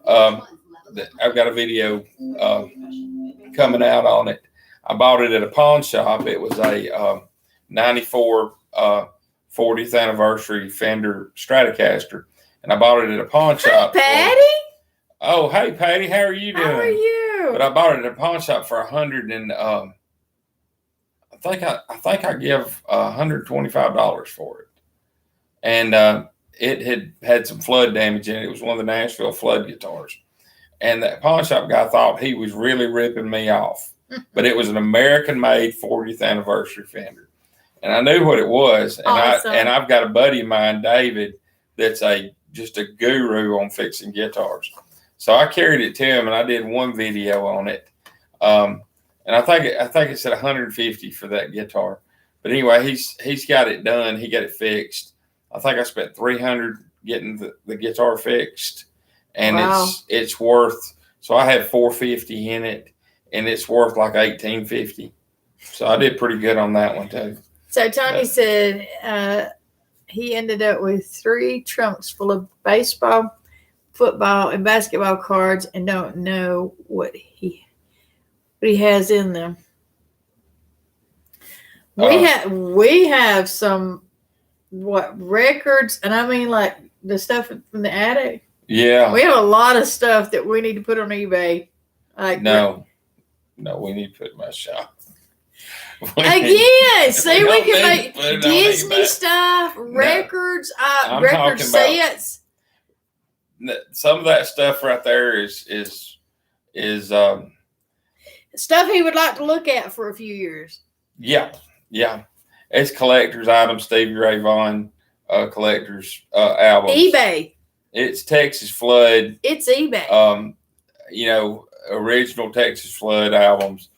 I've got a video coming out on it. I bought it at a pawn shop. It was a 94 40th anniversary Fender Stratocaster, and I bought it at a pawn shop. Hey, Patty. Oh, hey, Patty, how are you doing? How are you? But I bought it at a pawn shop for $100, and I think I give $125 for it, and it had some flood damage in it. It was one of the Nashville flood guitars, and that pawn shop guy thought he was really ripping me off, but it was an American-made 40th anniversary Fender. and I knew what it was. And Awesome. I've got a buddy of mine, David, that's just a guru on fixing guitars. So I carried it to him, and I did one video on it. And I think it said 150 for that guitar. But anyway, he's got it done. He got it fixed. I think I spent $300 getting the guitar fixed, and Wow. it's worth. So I had $450 in it, and it's worth like $1,850. So I did pretty good on that one too. So Tony said he ended up with 3 trunks full of baseball, football, and basketball cards, and don't know what he has in them. We have some records, and I mean like the stuff from the attic. Yeah. We have a lot of stuff that we need to put on eBay. Like No, we need to put it in my shop. Again, see, we can make put it on Disney eBay. stuff, records, I'm record talking about- sets. Some of that stuff right there is Stuff he would like to look at for a few years. yeah. It's collector's items, Stevie Ray Vaughan collector's albums. eBay. It's Texas Flood. It's eBay. Original Texas Flood albums.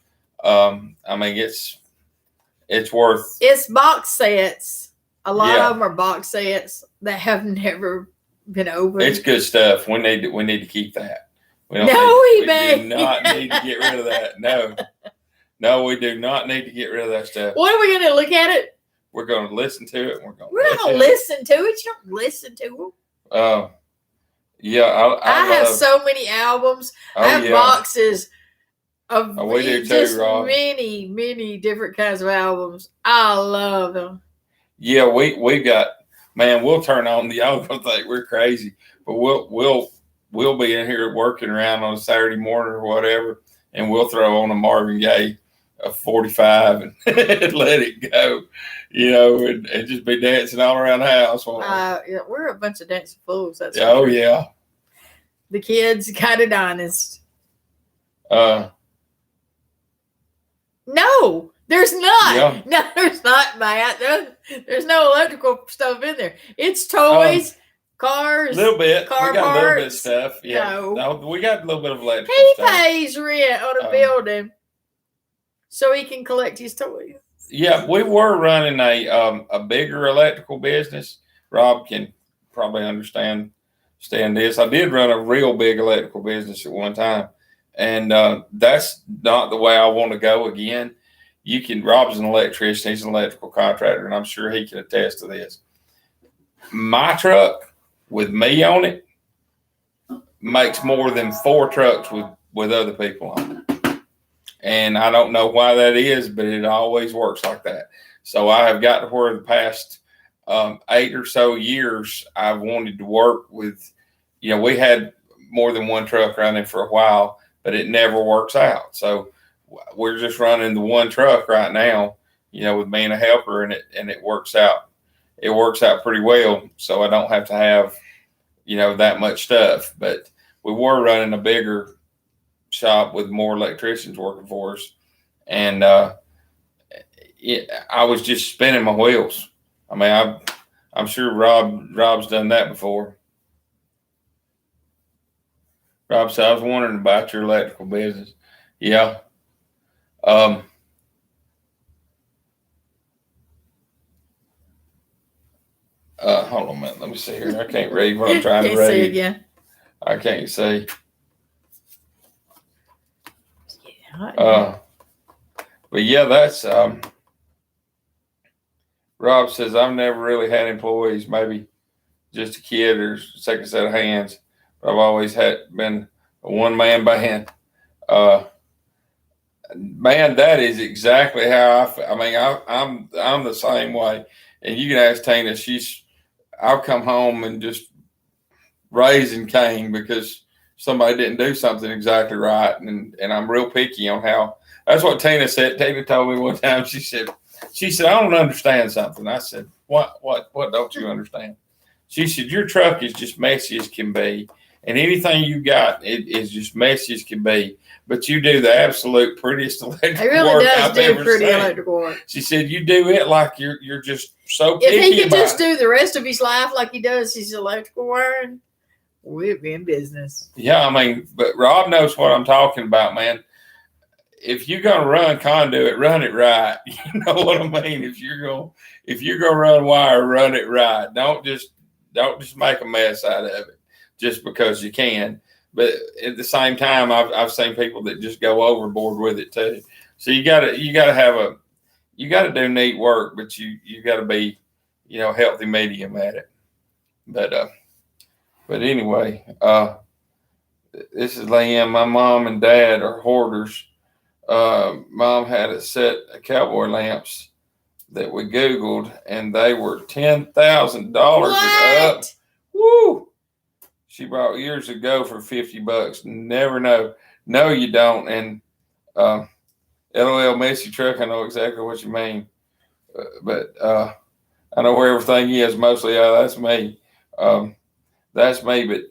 I mean, it's worth. It's box sets. A lot Yeah. of them are box sets that have never been opened. It's good stuff. We need to keep that. We No, we eBay. do not need to get rid of that. No, we do not need to get rid of that stuff. What are we going to look at it? We're going to listen to it. We're not going to listen to it. You don't listen to them. Yeah, I have love, so many albums. I have boxes of we do too, just Rob. many different kinds of albums. I love them. Yeah, we got, man. We'll turn on y'all gonna think we're crazy, but we'll be in here working around on a Saturday morning or whatever, and we'll throw on a Marvin Gaye a 45 and let it go, and just be dancing all around the house. Yeah, we're a bunch of dancing fools. That's Oh for sure. yeah. The kids kind of honest. No, there's not. Yeah. No, there's not, Matt. There's no electrical stuff in there. It's toys, cars. A little bit. Car We got a little bit of parts. stuff. Yeah. No. We got a little bit of electrical He stuff. pays rent on a building so he can collect his toys. Yeah, we were running a bigger electrical business. Rob can probably understand this. I did run a real big electrical business at one time, and that's not the way I want to go again. Rob's an electrician. He's an electrical contractor, and I'm sure he can attest to this. My truck with me on it makes more than 4 trucks with other people on it. And I don't know why that is, but it always works like that. So I have got to where the past 8 or so years, I've wanted to work with, we had more than one truck running for a while, but it never works out. So we're just running the one truck right now, with me and a helper, and it works out. It works out pretty well. So I don't have to have, that much stuff. But we were running a bigger shop with more electricians working for us, and I was just spinning my wheels. I mean, I'm sure Rob's done that before. Rob said, I was wondering about your electrical business. Yeah. Hold on a minute. Let me see here. I can't read what I'm trying to Can't see read. again. I can't see. Yeah. But yeah, that's Rob says, I've never really had employees, maybe just a kid or second set of hands. But I've always been a one-man band. Man, that is exactly how I feel. I mean, I'm the same way. And you can ask Tina, I'll come home and just raising Cain because somebody didn't do something exactly right. And I'm real picky on how. That's what Tina said. Tina told me one time, she said, I don't understand something. I said, what don't you understand? She said, your truck is just messy as can be. and anything you got, it is just messy as can be. But you do the absolute prettiest electrical It really work does I've do ever pretty seen. electrical work. She said, you do it like you're just so picky If he could about just it. do the rest of his life like he does his electrical wiring, we'd be in business. Yeah, I mean, but Rob knows what I'm talking about, man. If you're gonna run conduit, run it right. You know what I mean? If you're gonna run wire, run it right. Don't just make a mess out of it just because you can. But at the same time, I've seen people that just go overboard with it too. So you gotta do neat work, but you gotta be, healthy medium at it. But anyway, this is Liam. My mom and dad are hoarders. Mom had a set of cowboy lamps that we Googled, and they were $10,000 up. Woo! She bought years ago for $50. Never know. No, you don't. And LOL Messy Truck, I know exactly what you mean. But I know where everything is mostly. That's me. That's me. But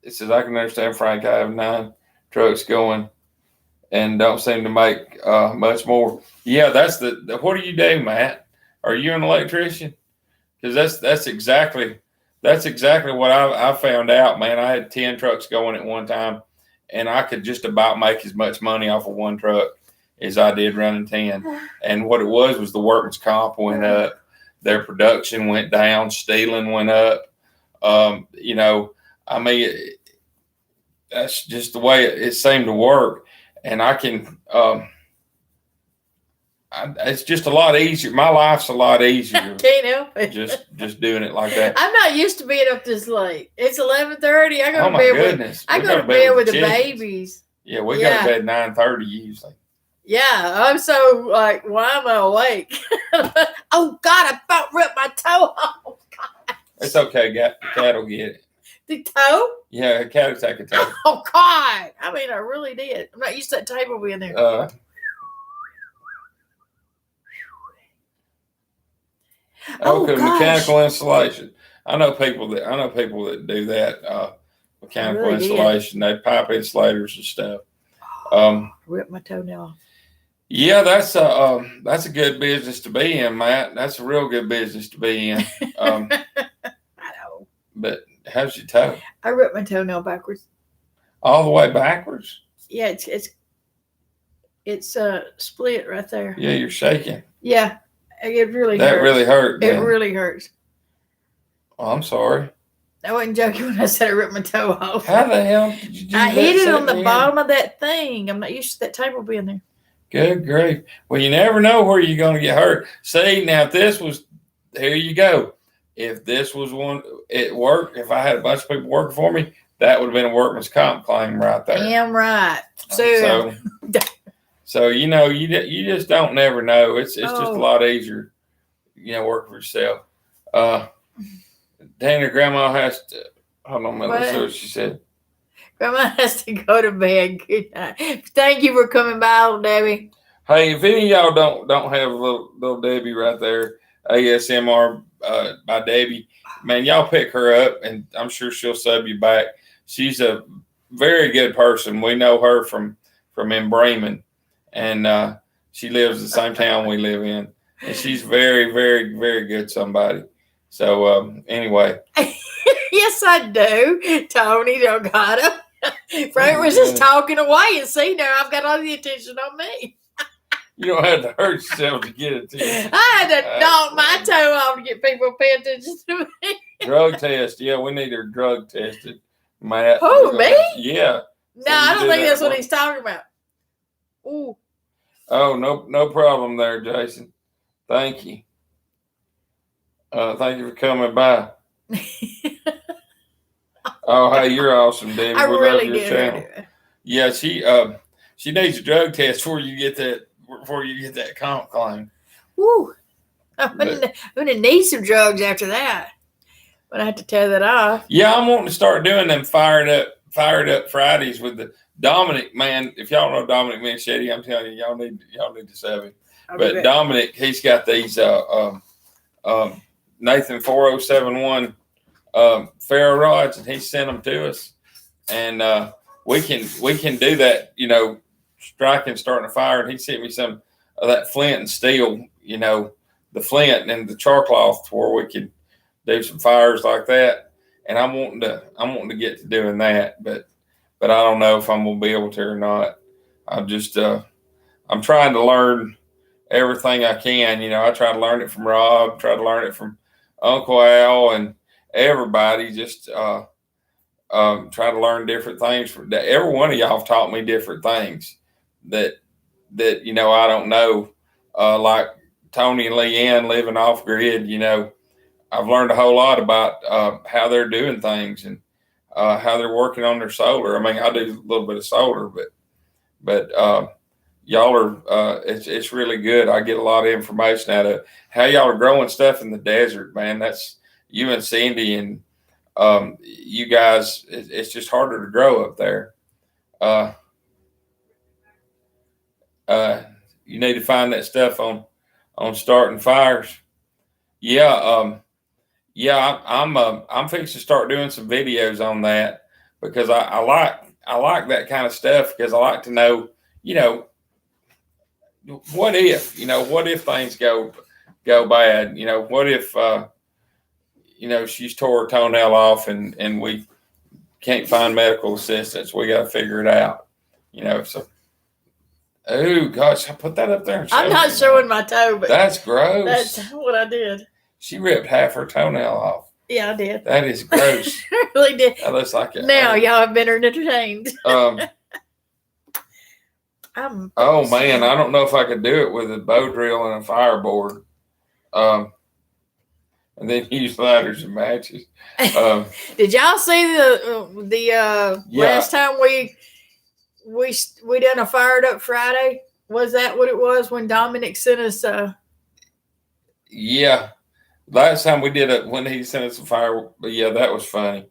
it says, I can understand, Frank. I have 9 trucks going and don't seem to make much more. Yeah, that's what do you do, Matt? Are you an electrician? Because that's exactly what I found out, man. I had 10 trucks going at one time, and I could just about make as much money off of one truck as I did running 10. And what it was the workman's comp went up, their production went down, stealing went up. I mean, that's just the way it seemed to work. And I can, it's just a lot easier. My life's a lot easier. Can't help it. Just doing it like that. I'm not used to being up this late. It's 11:30. I go to bed with the babies. Yeah, we go to bed 9:30 usually. Yeah, I'm so like, why am I awake? Oh God, I about ripped my toe off. God. It's okay, the cat will get it. The toe? Yeah, a cat will take a toe. Oh God! I mean, I really did. I'm not used to that table being there. Mechanical installation. I know people that do that. Mechanical installation. They pipe insulators and stuff. Rip my toenail off. Yeah, that's a good business to be in, Matt. That's a real good business to be in. I know. But how's your toe? I ripped my toenail backwards. All the way backwards? Yeah, it's split right there. Yeah, you're shaking. Yeah, it really hurts. That really hurt. It really hurts. Oh, I'm sorry. I wasn't joking when I said I ripped my toe off. How the hell did you do that? I hit it on the bottom of that thing. I'm not used to that table being there. Good grief. Well, you never know where you're going to get hurt. See, now if this was, here you go. If this was one, it worked. If I had a bunch of people working for me, that would have been a workman's comp claim right there. Damn right. So you just don't never know. It's just a lot easier, working for yourself. Dana, Grandma has to, hold on a minute, let's see what she said. Grandma has to go to bed. Good night. Thank you for coming by, little Debbie. Hey, if any of y'all don't have little Debbie right there, ASMR by Debbie, man, y'all pick her up, and I'm sure she'll sub you back. She's a very good person. We know her from in Bremen, and she lives in the same town we live in, and she's very, very, very good somebody. So anyway. Yes, I do. Tony don't got him. Frank was just talking away, and see, now I've got all the attention on me. You don't have to hurt yourself to get attention. I had to knock my toe off to get people to pay attention to me. Drug test. Yeah, we need her drug tested. Matt. Who, me? Yeah. No, I don't think that's what he's talking about. Ooh. Oh, no problem there, Jason. Thank you. Thank you for coming by. Oh, hey, you're awesome, David. I really love your channel. Yeah, she needs a drug test before you get that comp claim. Woo! I'm gonna need some drugs after that. But I have to tear that off. Yeah, I'm wanting to start doing them fired up Fridays with the Dominic, man. If y'all know Dominic Manchetti, I'm telling you, y'all need to save him. But Dominic, he's got these Nathan 4071 ferro rods, and he sent them to us, and we can do that. Striking, starting a fire, and he sent me some of that flint and steel. The flint and the char cloth where we could do some fires like that. And I'm wanting to get to doing that, but I don't know if I'm gonna be able to or not. I'm just I'm trying to learn everything I can. I try to learn it from Rob, try to learn it from Uncle Al and everybody. Just try to learn different things. Every one of y'all have taught me different things that I don't know. Like Tony and Leanne living off grid. I've learned a whole lot about how they're doing things and how they're working on their solar. I mean, I do a little bit of solar, but y'all are it's really good. I get a lot of information out of how y'all are growing stuff in the desert, man. That's you and Cindy and you guys. It's just harder to grow up there. You need to find that stuff on starting fires. Yeah. I'm fixing to start doing some videos on that because I like that kind of stuff because I like to know, what if things go bad, what if, she's tore her toenail off and we can't find medical assistance. We got to figure it out, so. Oh gosh, I put that up there. I'm not showing my toe, but that's gross. That's what I did. She ripped half her toenail off. Yeah, I did. That is gross. I really did. That looks like it. Now y'all have been entertained. Oh man, I don't know if I could do it with a bow drill and a fireboard. And then use ladders and matches. Did y'all see the last time we done a fired up Friday? Was that what it was when Dominic sent us? Yeah, last time we did it when he sent us a fire. Yeah, that was funny.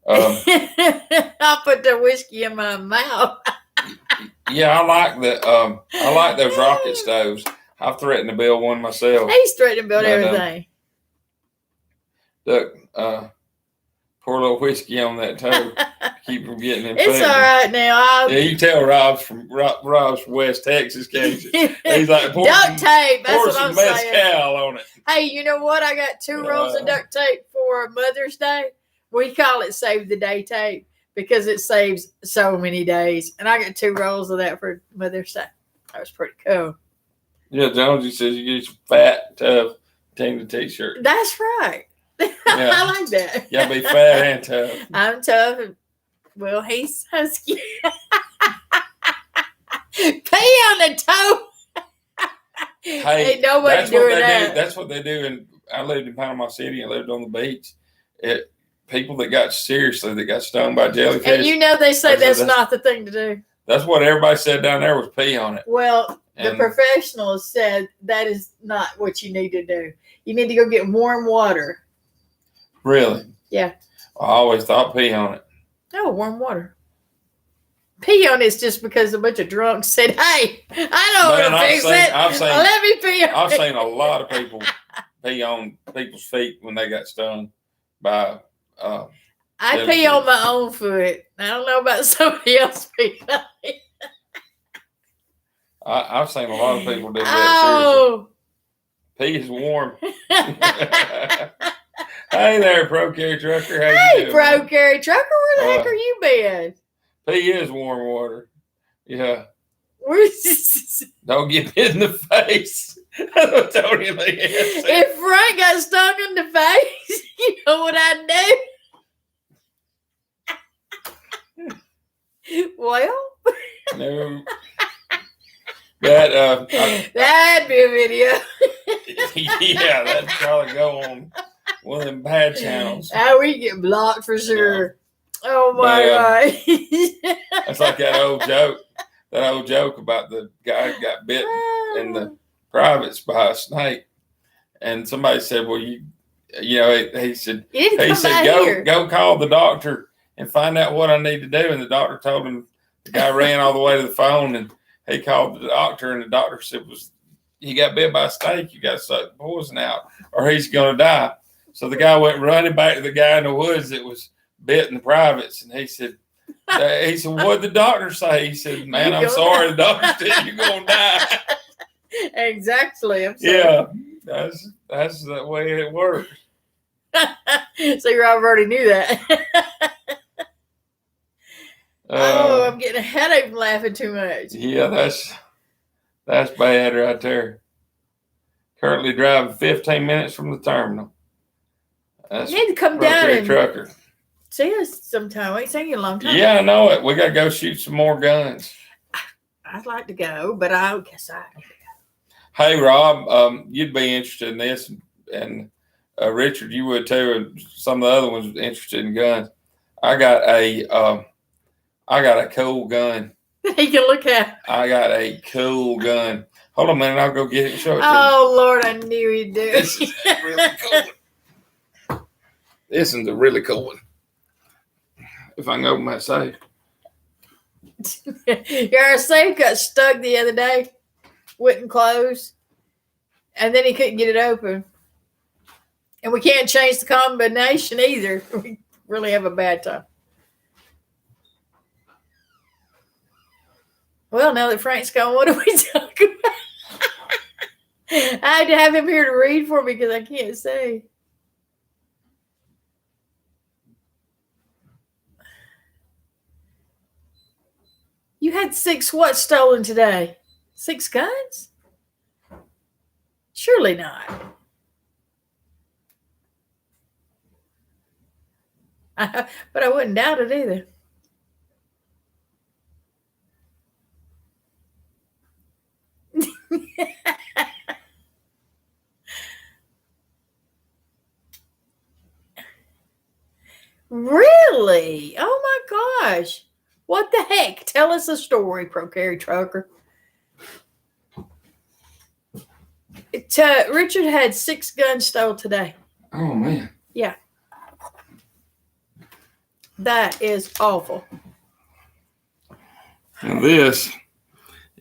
I put the whiskey in my mouth. Yeah, I like those rocket stoves. I've threatened to build one myself. He's threatening to build everything. Look, pour a little whiskey on that toe. Keep from getting infected. It's all right now. Yeah, you tell Rob's from West Texas, can't you? He's like, duct tape. That's what I'm saying. Mezcal on it. Hey, you know what? I got 2 rolls of duct tape for Mother's Day. We call it Save the Day tape because it saves so many days. And I got 2 rolls of that for Mother's Day. That was pretty cool. Yeah, Jonesy says you get some fat, tough, Tina t-shirt. That's right. Yeah. I like that. You gotta be fat and tough. I'm tough. Well, he's husky. Pee on the toe. Hey, ain't nobody doing that. That's what they do. I lived in Panama City and lived on the beach. People that got stung by jellyfish. And they say that's not the thing to do. That's what everybody said down there was pee on it. Well, the professionals said that is not what you need to do. You need to go get warm water. Really? Yeah. I always thought pee on it. No, warm water. Pee on it's just because a bunch of drunks said, "Hey, I don't want to fix it. Let me pee on it." I've seen a lot of people pee on people's feet when they got stung by. I pee on my own foot. I don't know about somebody else pee on it. I've seen a lot of people do that. Oh, seriously. Pee is warm. Hey there, Pro Carry Trucker. How you doing? Pro Carry Trucker, where the heck are you been? Pee is warm water. Yeah. Don't get hit in the face. That's what Tony and Leanne said. If Frank got stung in the face, you know what I'd do? Well. No. That'd be a video. Yeah, that'd probably go on one of them bad channels. We get blocked for sure. Yeah. Oh my God. That's like that old joke about the guy who got bit in the privates by a snake. And somebody said, well, he said, go call the doctor and find out what I need to do. And the doctor told him, the guy ran all the way to the phone and he called the doctor, and the doctor said, he got bit by a snake. You got to suck the poison out or he's going to die. So the guy went running back to the guy in the woods that was betting the privates, and he said, "What'd the doctor say?" He said, "Man, I'm sorry. The doctor said you're gonna die." Exactly. I'm sorry. Yeah, that's the way it works. So you already knew that. I'm getting a headache from laughing too much. Yeah, that's bad right there. Currently driving 15 minutes from the terminal. That's You need to come down and trucker. see us sometime. I ain't seen you in a long time. Yeah, I know it. We got to go shoot some more guns. I'd like to go, but I guess I. Hey, Rob, you'd be interested in this, and Richard, you would too, and some of the other ones interested in guns. I got a cool gun. You can look at. I got a cool gun. Hold on a minute, I'll go get it and show it to you. Oh Lord, I knew you'd do. This is a really cool one. This is a really cool one. If I can open my safe. Your safe got stuck the other day, wouldn't close, and then he couldn't get it open. And we can't change the combination either. We really have a bad time. Well, now that Frank's gone, what are we talking about? I had to have him here to read for me because I can't see. You had 6 what stolen today? 6 guns? Surely not. But I wouldn't doubt it either. Really? Oh my gosh. What the heck? Tell us a story, Pro Carry Trucker. Richard had 6 guns stolen today. Oh, man. Yeah. That is awful. Now this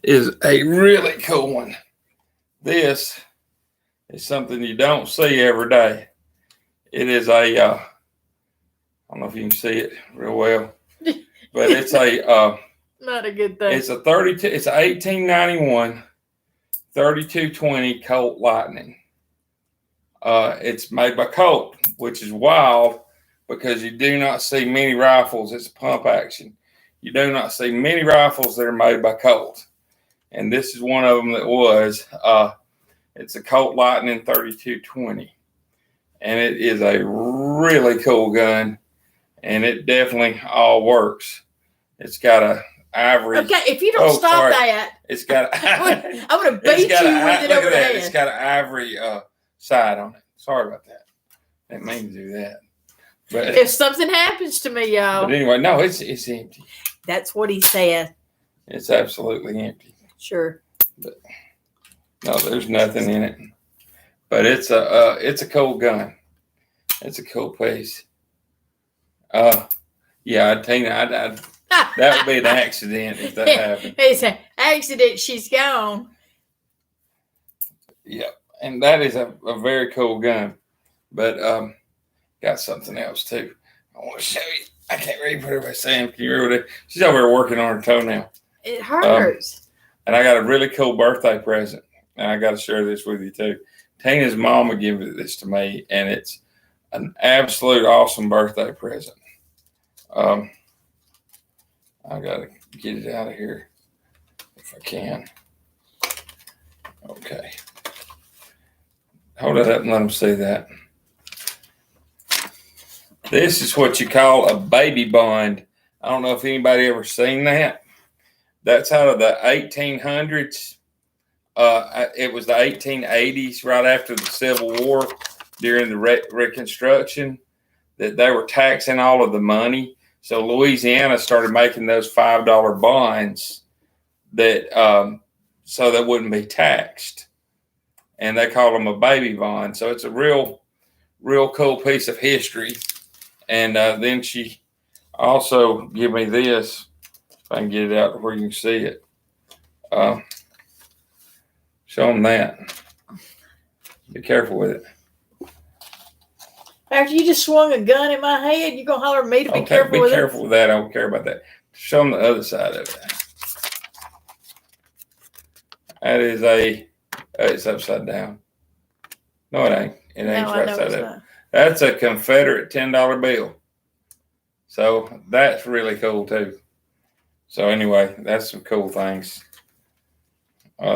is a really cool one. This is something you don't see every day. It is a, I don't know if you can see it real well, but it's a, not a good thing. It's a 32, it's a 1891 3220 Colt Lightning. It's made by Colt, which is wild because you do not see many rifles. It's pump action. You do not see many rifles that are made by Colt. And this is one of them that was. It's a Colt Lightning 3220. And it is a really cool gun. And it definitely all works. It's got a ivory. Okay, if you don't stop that, it's got. I'm gonna beat you with it over the head. It's got an ivory side on it. Sorry about that. Didn't mean to do that. But if something happens to me, y'all. But anyway, no, it's empty. That's what he said. It's absolutely empty. Sure. But no, there's nothing in it. But it's a cool gun. It's a cool piece. Yeah, Tina, that would be an accident if that happened. It's an accident. She's gone. Yeah, and that is a very cool gun. But got something else too. I want to show you. I can't read what everybody's saying. Can you read it? She's over there working on her toenail. It hurts. And I got a really cool birthday present. And I got to share this with you too. Tina's mama gave this to me, and it's an absolute awesome birthday present. I got to get it out of here if I can. Okay. Hold it up and let them see that. This is what you call a baby bond. I don't know if anybody ever seen that. That's out of the 1800s. It was the 1880s, right after the Civil War, during the Reconstruction, that they were taxing all of the money. So Louisiana started making those $5 bonds that so that wouldn't be taxed, and they called them a baby bond. So it's a real cool piece of history. And then she also gave me this. If I can get it out where you can see it. Show them that. Be careful with it. After you just swung a gun at my head, you gonna holler at me to be Okay, careful be with careful with that. I don't care about that. Show them the other side of it. That is it's upside down. No, it ain't. It it. ain't No, I right know side it's up. not. That's a Confederate $10 bill. So that's really cool too. So anyway, that's some cool things.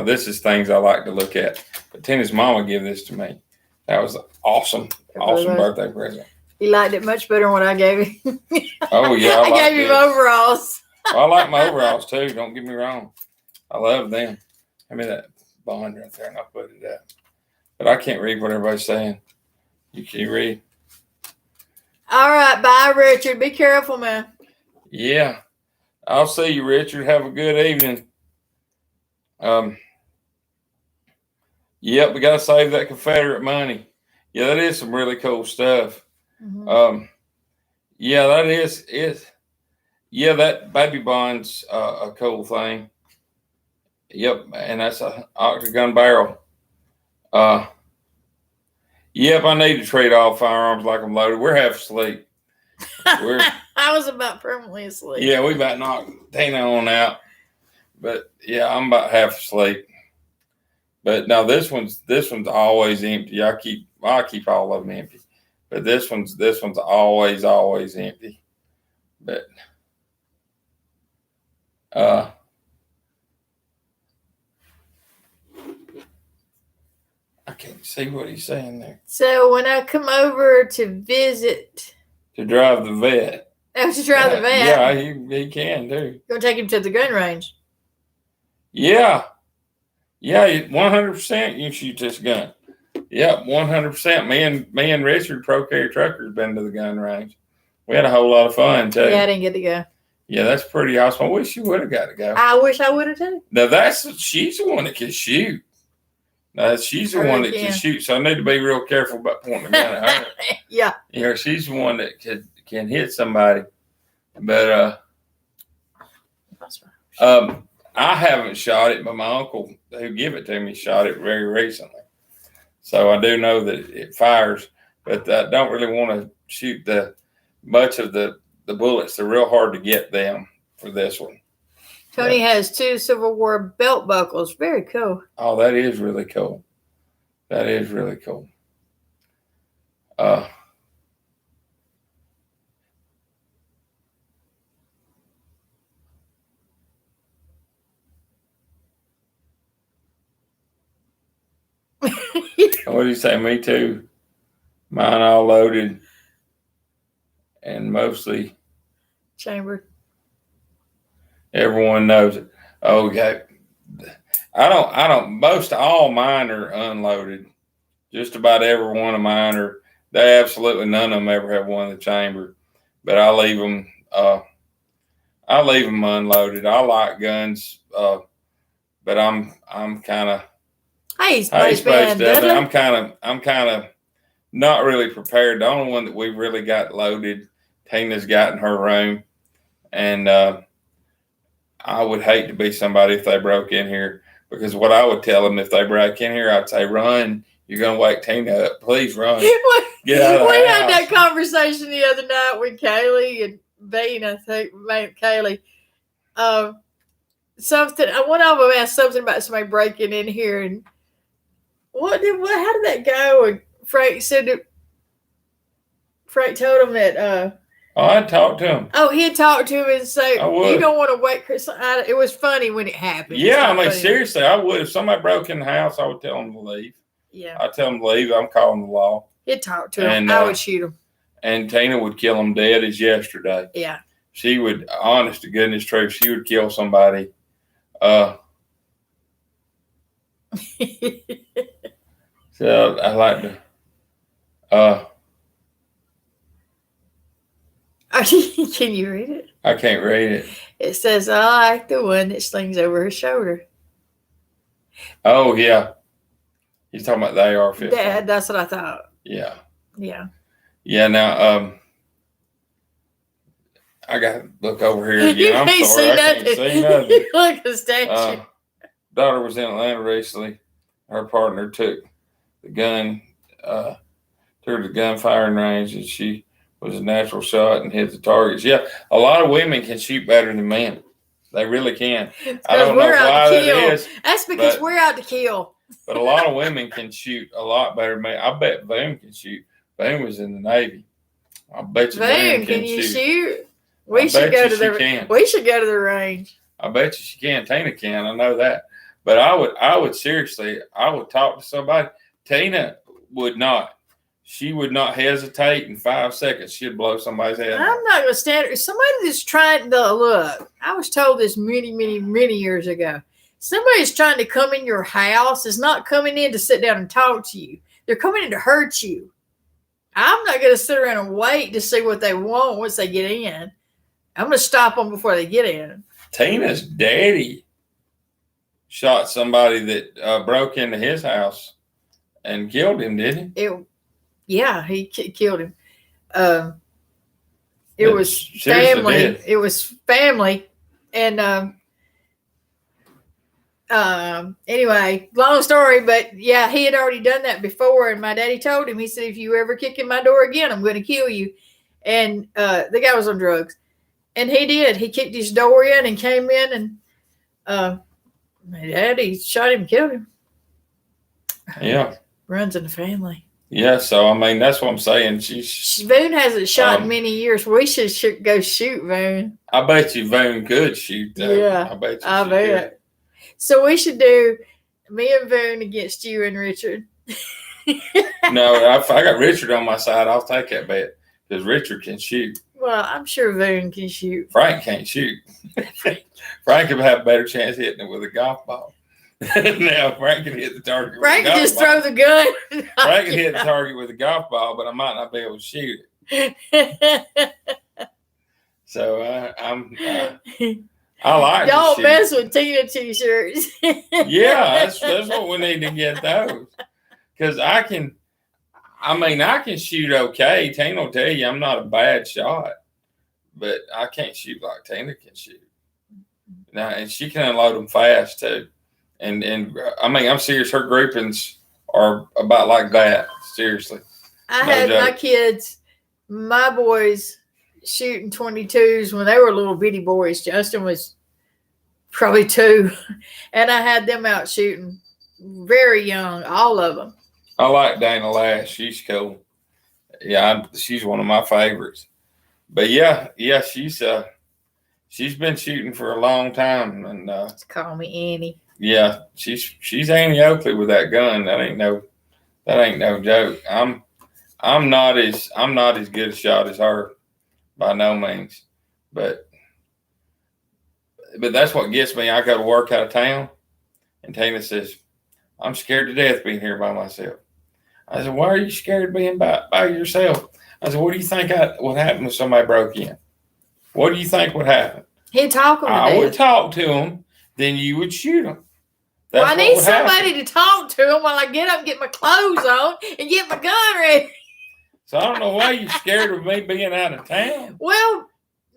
This is things I like to look at. But Tina's mama gave this to me. That was awesome birthday present. He liked it much better than what I gave him. Oh yeah, I gave him overalls. I like my overalls too. Don't get me wrong. I love them. Give me that bond right there, and I'll put it up. But I can't read what everybody's saying. You can read? All right, bye, Richard. Be careful, man. Yeah, I'll see you, Richard. Have a good evening. Yep, we got to save that Confederate money. Yeah, that is some really cool stuff. Mm-hmm. Yeah, that is it. Yeah, that baby bond's a cool thing. Yep, and that's an octagon barrel. Yep, I need to trade all firearms like I'm loaded. We're half asleep. I was about permanently asleep. Yeah, we about knocked Tina on out. But yeah, I'm about half asleep. But no, this one's always empty. I keep all of them empty. But this one's always empty. But I can't see what he's saying there. So when I come over to visit, To drive the vet. to drive the vet, Yeah, he can too. go take him to the gun range. Yeah. Yeah, 100% you shoot this gun. Yep, 100%. Me and Richard, Pro Carry Truckers, been to the gun range. We had a whole lot of fun too. Yeah, I didn't get to go. Yeah, that's pretty awesome. I wish you would have got to go. I wish I would have too. Now she's the one that can shoot. She's the one that can shoot. So I need to be real careful about pointing the gun at her. Yeah. You know, she's the one that can hit somebody. But I haven't shot it, but my uncle who gave it to me shot it very recently. So I do know that it fires, but I don't really want to shoot much of the bullets. They're real hard to get them for this one. Tony has 2 Civil War belt buckles. Very cool. Oh, that is really cool. That is really cool. What do you say? Me too. Mine all loaded and mostly chambered. Everyone knows it. Okay. I don't most all mine are unloaded. Just about every one of mine are. They absolutely none of them ever have one in the chamber. But I leave them unloaded. I like guns, but I'm kind of Space Band. I'm kind of not really prepared. The only one that we've really got loaded, Tina's got in her room, and I would hate to be somebody if they broke in here, because what I would tell them if they broke in here, I'd say, "Run! You're gonna wake Tina up. Please run! Get out of the house." We had that conversation the other night with Kaylee and Bean. I think Kaylee. Something. One of them asked something about somebody breaking in here, and how did that go? And Frank said that Frank told him that. I talked to him. Oh, he'd talk to him and say, "You don't want to wake Chris." It was funny when it happened. Yeah, I mean, seriously, I would. If somebody broke in the house, I would tell them to leave. Yeah, I'd tell them to leave. I'm calling the law. He'd talk to him. And I would shoot him. And Tina would kill him dead as yesterday. Yeah. She would, honest to goodness truth, she would kill somebody. So I like to. Can you read it? I can't read it. It says, "I like the one that slings over her shoulder." Oh yeah, he's talking about the AR-15. That's what I thought. Yeah. Yeah. Yeah. Now, I got to look over here again. I'm sorry, I can't see nothing. Look at the statue. Daughter was in Atlanta recently. Her partner took the gun to through the gunfiring range, and she was a natural shot and hit the targets. Yeah, a lot of women can shoot better than men. They really can. I don't know we're out why to that kill. is, That's because but- we're out to kill. but a lot of women can shoot a lot better than men. I bet Boone can shoot. Boone was in the Navy. I bet you Boone, Boone can you shoot. shoot? I We should bet go you to she the. can. We should go to the range. I bet you she can. Tina can. I know that. But I would seriously, I would talk to somebody. Tina would not. She would not hesitate in 5 seconds. She'd blow somebody's head off. I'm not going to stand. Somebody that's trying to look. I was told this many, many, many years ago. Somebody's trying to come in your house is not coming in to sit down and talk to you. They're coming in to hurt you. I'm not going to sit around and wait to see what they want once they get in. I'm going to stop them before they get in. Tina's daddy shot somebody that broke into his house and killed him, didn't he? He killed him. It Yeah, was seriously family. did. It was family, and anyway, long story, but yeah, he had already done that before, and my daddy told him. He said, "If you ever kick in my door again, I'm going to kill you." And the guy was on drugs, and he did. He kicked his door in and came in, and my daddy shot him, killed him. Yeah. Runs in the family. Yeah, so I mean that's what I'm saying. She's Boone hasn't shot in many years. We should go shoot Boone. I bet you Boone could shoot though. Yeah, I bet you I she bet. So we should do me and Boone against you and Richard. could. No, if I got Richard on my side, I'll take that bet because Richard can shoot. Well, I'm sure Boone can shoot. Frank can't shoot. Frank could have a better chance hitting it with a golf ball. Now Frank can hit the target. Frank with a can golf just ball. throw the gun. Frank can hit the target with a golf ball, but I might not be able to shoot it. So I like. Don't to shoot. mess with Tina t-shirts. Yeah, that's what we need to get those. Because I can shoot okay. Tina will tell you I'm not a bad shot, but I can't shoot like Tina can shoot. Now, and she can unload them fast too. And I mean, I'm serious. Her groupings are about like that. Seriously. I No had my joke. kids, my boys, shooting 22s when they were little bitty boys. Justin was probably 2, and I had them out shooting very young, all of them. I like Dana Lash. She's cool. Yeah, she's one of my favorites. But yeah, she's been shooting for a long time, and Just call me Annie. yeah, she's Annie Oakley with that gun. That ain't no joke. I'm not as good a shot as her by no means, but that's what gets me. I go to work out of town, and Tina says, "I'm scared to death being here by myself." I said, "Why are you scared of being by yourself?" I said, "What do you think would happen if somebody broke in? What do you think would happen?" He'd talk them to I would death. talk to them, then you would shoot them. Well, I need would happen. somebody to talk to them while I get up, get my clothes on, and get my gun ready. So I don't know why you're scared of me being out of town. Well,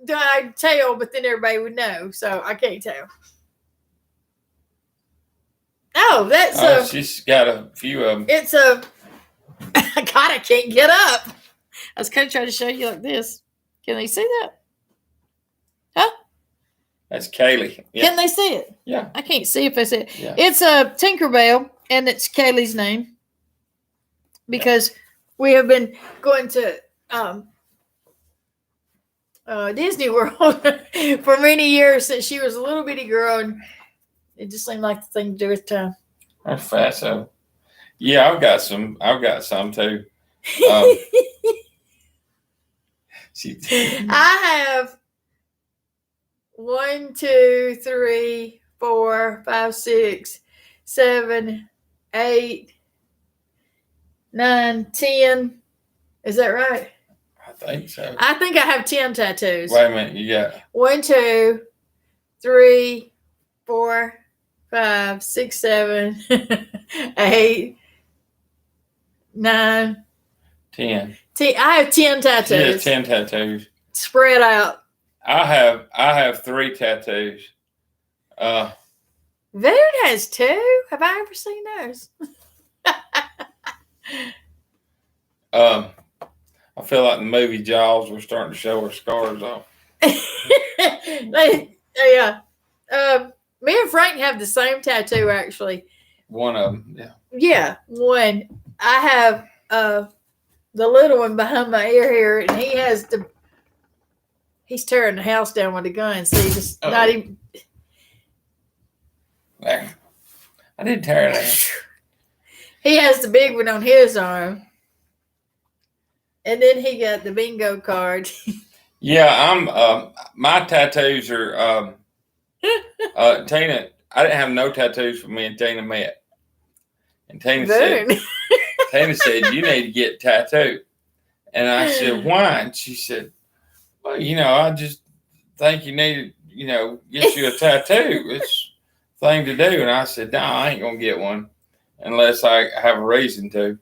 I'd tell, but then everybody would know, so I can't tell. Oh, that's She's got a few of them. it's a. God, I can't get up. I was kind of trying to show you like this. Can they see that? That's Kaylee. Yeah. Can they see it? Yeah. I can't see if I see it. Yeah. It's a Tinkerbell, and it's Kaylee's name because we have been going to Disney World for many years since she was a little bitty girl, and it just seemed like the thing to do with time. That's fast. So, yeah, I've got some too. I have 1, 2, 3, 4, 5, 6, 7, 8, 9, 10. Is that right? I think so. I think I have 10 tattoos. Wait a minute. You got 1, 2, 3, 4, 5, 6, 7, 8, 9, 10. 10. I have 10 She has tattoos 10 tattoos. spread out. I have 3 tattoos. Voon has 2. Have I ever seen those? I feel like the movie Jaws, we're starting to show our scars off. Yeah. Me and Frank have the same tattoo, actually. One of them, yeah. Yeah, one. I have the little one behind my ear here, and he has he's tearing the house down with a gun. See, just not even. There. I did tear it out. He has the big one on his arm. And then he got the bingo card. Yeah, my tattoos are Tina. I didn't have no tattoos when me and Tina met. And Tina said, you need to get a tattoo. And I said, why? And she said, well, I just think you need to, get you a tattoo. It's a thing to do. And I said, no, I ain't going to get one unless I have a reason to.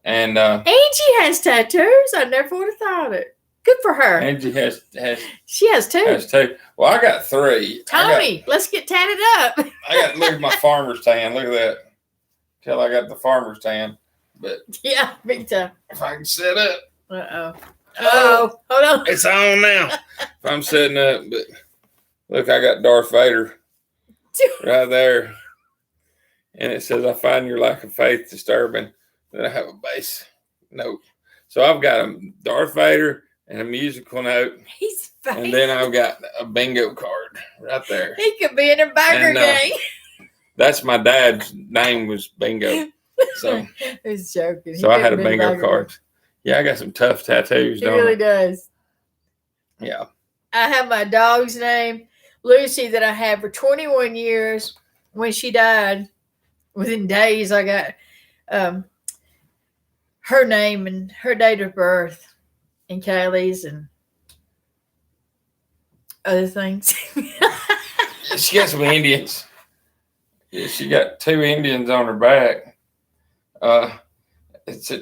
And Angie has tattoos. I never would have thought it. Good for her. Angie has she has two. Has two. Well, I got three. Tony, let's get tatted up. Look at my farmer's tan. Look at that. Till I got the farmer's tan. But yeah, big time. If I can set up. Oh, hold on. It's on now. If I'm setting up, but look, I got Darth Vader right there. And it says, I find your lack of faith disturbing. Then I have a bass note. So I've got a Darth Vader and a musical note. He's fine. And then I've got a bingo card right there. He could be in a biker gang. That's my dad's name was Bingo. So he's joking. So I had a bingo card. Yeah, I got some tough tattoos. He really does. Yeah. I have my dog's name, Lucy, that I had for 21 years. When she died, within days, I got her name and her date of birth and Kaylee's and other things. She got some Indians. Yeah, she got 2 Indians on her back.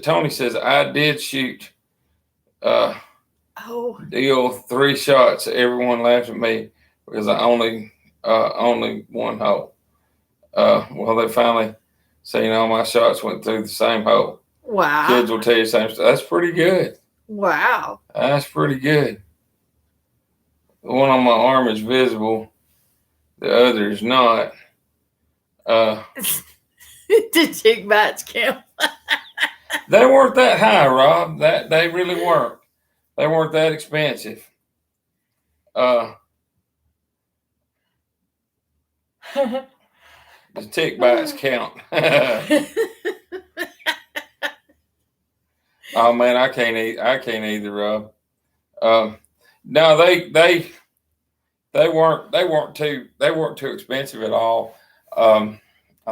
Tony says, I did shoot deal 3 shots. Everyone laughed at me because I only one hole. Well, they finally say, all my shots went through the same hole. Wow. Kids will tell you the same stuff. That's pretty good. Wow. That's pretty good. The one on my arm is visible. The other is not. The chick bites count. They weren't that high, Rob. That they really weren't. They weren't that expensive. The tick bites count. Oh man, I can't either, Rob. No, they weren't too expensive at all. I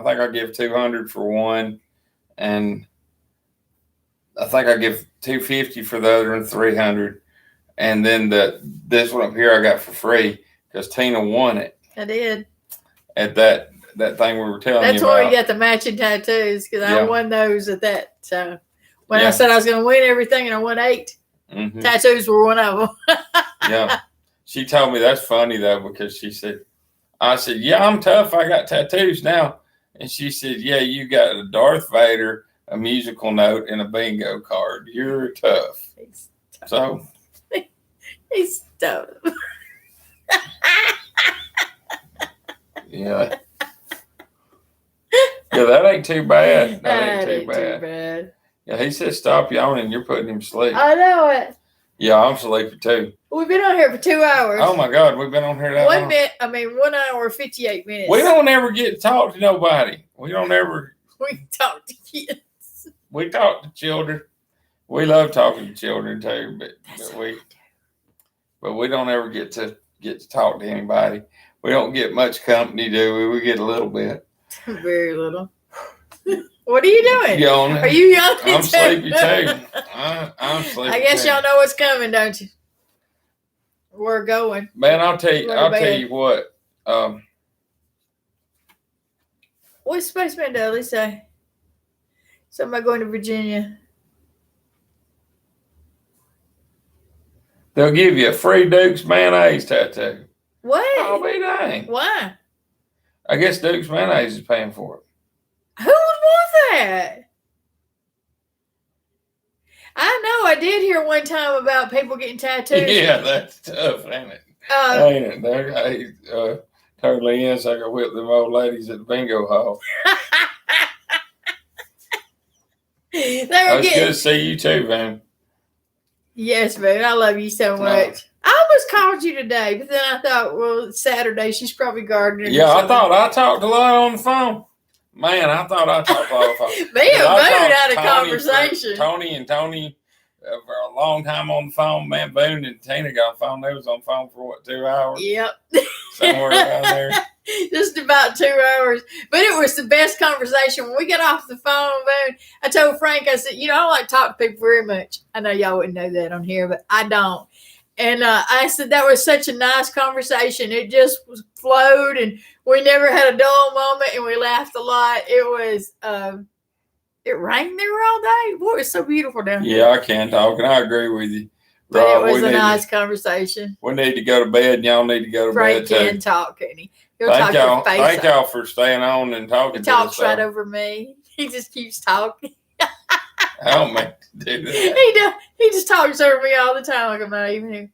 think I give $200 for one, and I think I give $250 for the other and $300. And then this one up here I got for free because Tina won it. I did. At that thing we were telling you about. That's where you got the matching tattoos because I won those at that. So when I said I was going to win everything and I won 8, tattoos were one of them. Yeah. She told me that's funny though because I said, yeah, I'm tough. I got tattoos now. And she said, yeah, you got a Darth Vader, a musical note, and a bingo card. You're tough. He's tough. So. He's tough. Yeah. Yeah, that ain't too bad. That ain't too bad. Yeah, he said stop yawning. You're putting him to sleep. I know it. Yeah, I'm sleepy too. We've been on here for 2 hours. Oh my God, we've been on here that long. 1 hour, 58 minutes. We don't ever get to talk to nobody. We don't ever. We talk to kids. We talk to children. We love talking to children too, but we don't ever get to talk to anybody. We don't get much company, do we? We get a little bit. Very little. What are you doing? Yawning. Are you yawning? I'm sleepy too. I'm sleepy. I guess y'all know what's coming, don't you? We're going. Man, I'll tell you what. What's Spaceman Dudley say? Something about going to Virginia. They'll give you a free Duke's mayonnaise tattoo. What? I'll be dang. Why? I guess Duke's mayonnaise is paying for it. Who would want that? I know. I did hear one time about people getting tattoos. Yeah, that's tough, ain't it? Ain't it? Turn me in so I can whip them old ladies at the bingo hall. They were It's getting. good to see you too, man. Yes, man. I love you so much. I almost called you today, but then I thought, well, it's Saturday. She's probably gardening. Yeah, I thought I talked a lot on the phone. Man, I thought I talked a lot on the phone. Me and I Boone talked had a to conversation. Tony for a long time on the phone. Man, Boone and Tina got on the phone. They was on the phone for what, 2 hours? Yep. Somewhere around there. Just about 2 hours. But it was the best conversation. When we got off the phone, Boone, I told Frank, I said, I don't like to talk to people very much. I know y'all wouldn't know that on here, but I don't. And I said, that was such a nice conversation. It just flowed, and we never had a dull moment, and we laughed a lot. It was, it rained there all day. Boy, it's so beautiful down here. Yeah, I can't talk, and I agree with you. But Rob, it was a nice conversation. We need to go to bed, and y'all need to go to Frank bed, can too. talk, can he? He'll Thank talk your face Thank off. y'all for staying on and talking He to us. talks right over me. He just keeps talking. I don't mean to do that. He does. He just talks over me all the time like I'm not even here.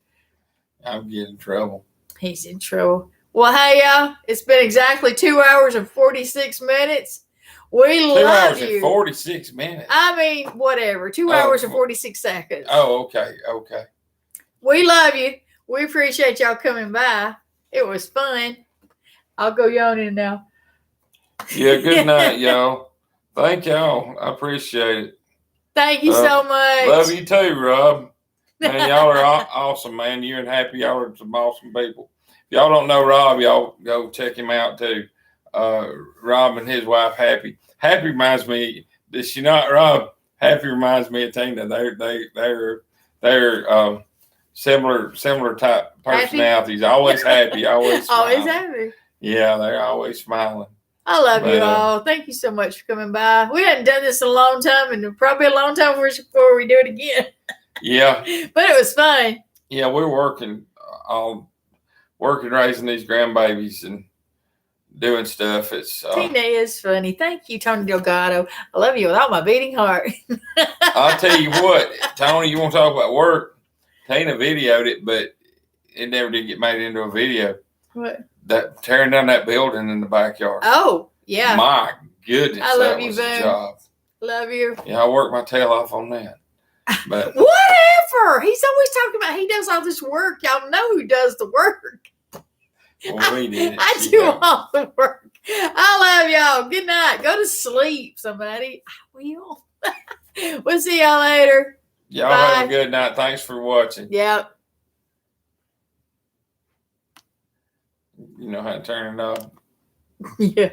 I'm getting in trouble. He's in trouble. Well, hey, y'all. It's been exactly 2 hours and 46 minutes. We 2 love hours you. and 46 minutes. I mean, whatever. 2 hours and 46 seconds. Oh, okay. We love you. We appreciate y'all coming by. It was fun. I'll go yawning now. Yeah, good night, y'all. Thank y'all. I appreciate it. Thank you so much. Love you too, Rob. Man, y'all are awesome, man. You and Happy, y'all are some awesome people. If y'all don't know Rob, y'all go check him out too. Rob and his wife, Happy. Happy reminds me, does she not, Rob? Happy reminds me of Tina. They're similar type personalities. Always happy, always smiling. Always happy. Yeah, they're always smiling. I love you all. Thank you so much for coming by. We hadn't done this in a long time, and probably a long time before we do it again. Yeah. But it was fun. Yeah, we're working raising these grandbabies and doing stuff. It's Tina is funny. Thank you, Tony Delgado. I love you with all my beating heart. I'll tell you what, Tony, you want to talk about work? Tina videoed it, but it never did get made into a video. What? That tearing down that building in the backyard. Oh, yeah. My goodness. I love that you, was a Boone. job. Love you. Yeah, I worked my tail off on that. But whatever. He's always talking about he does all this work. Y'all know who does the work. well, we did it. I do all the work. I love y'all. Good night. Go to sleep, somebody. I will. We'll see y'all later. Y'all Bye. have a good night. Thanks for watching. Yep. You know how to turn it off. Yeah.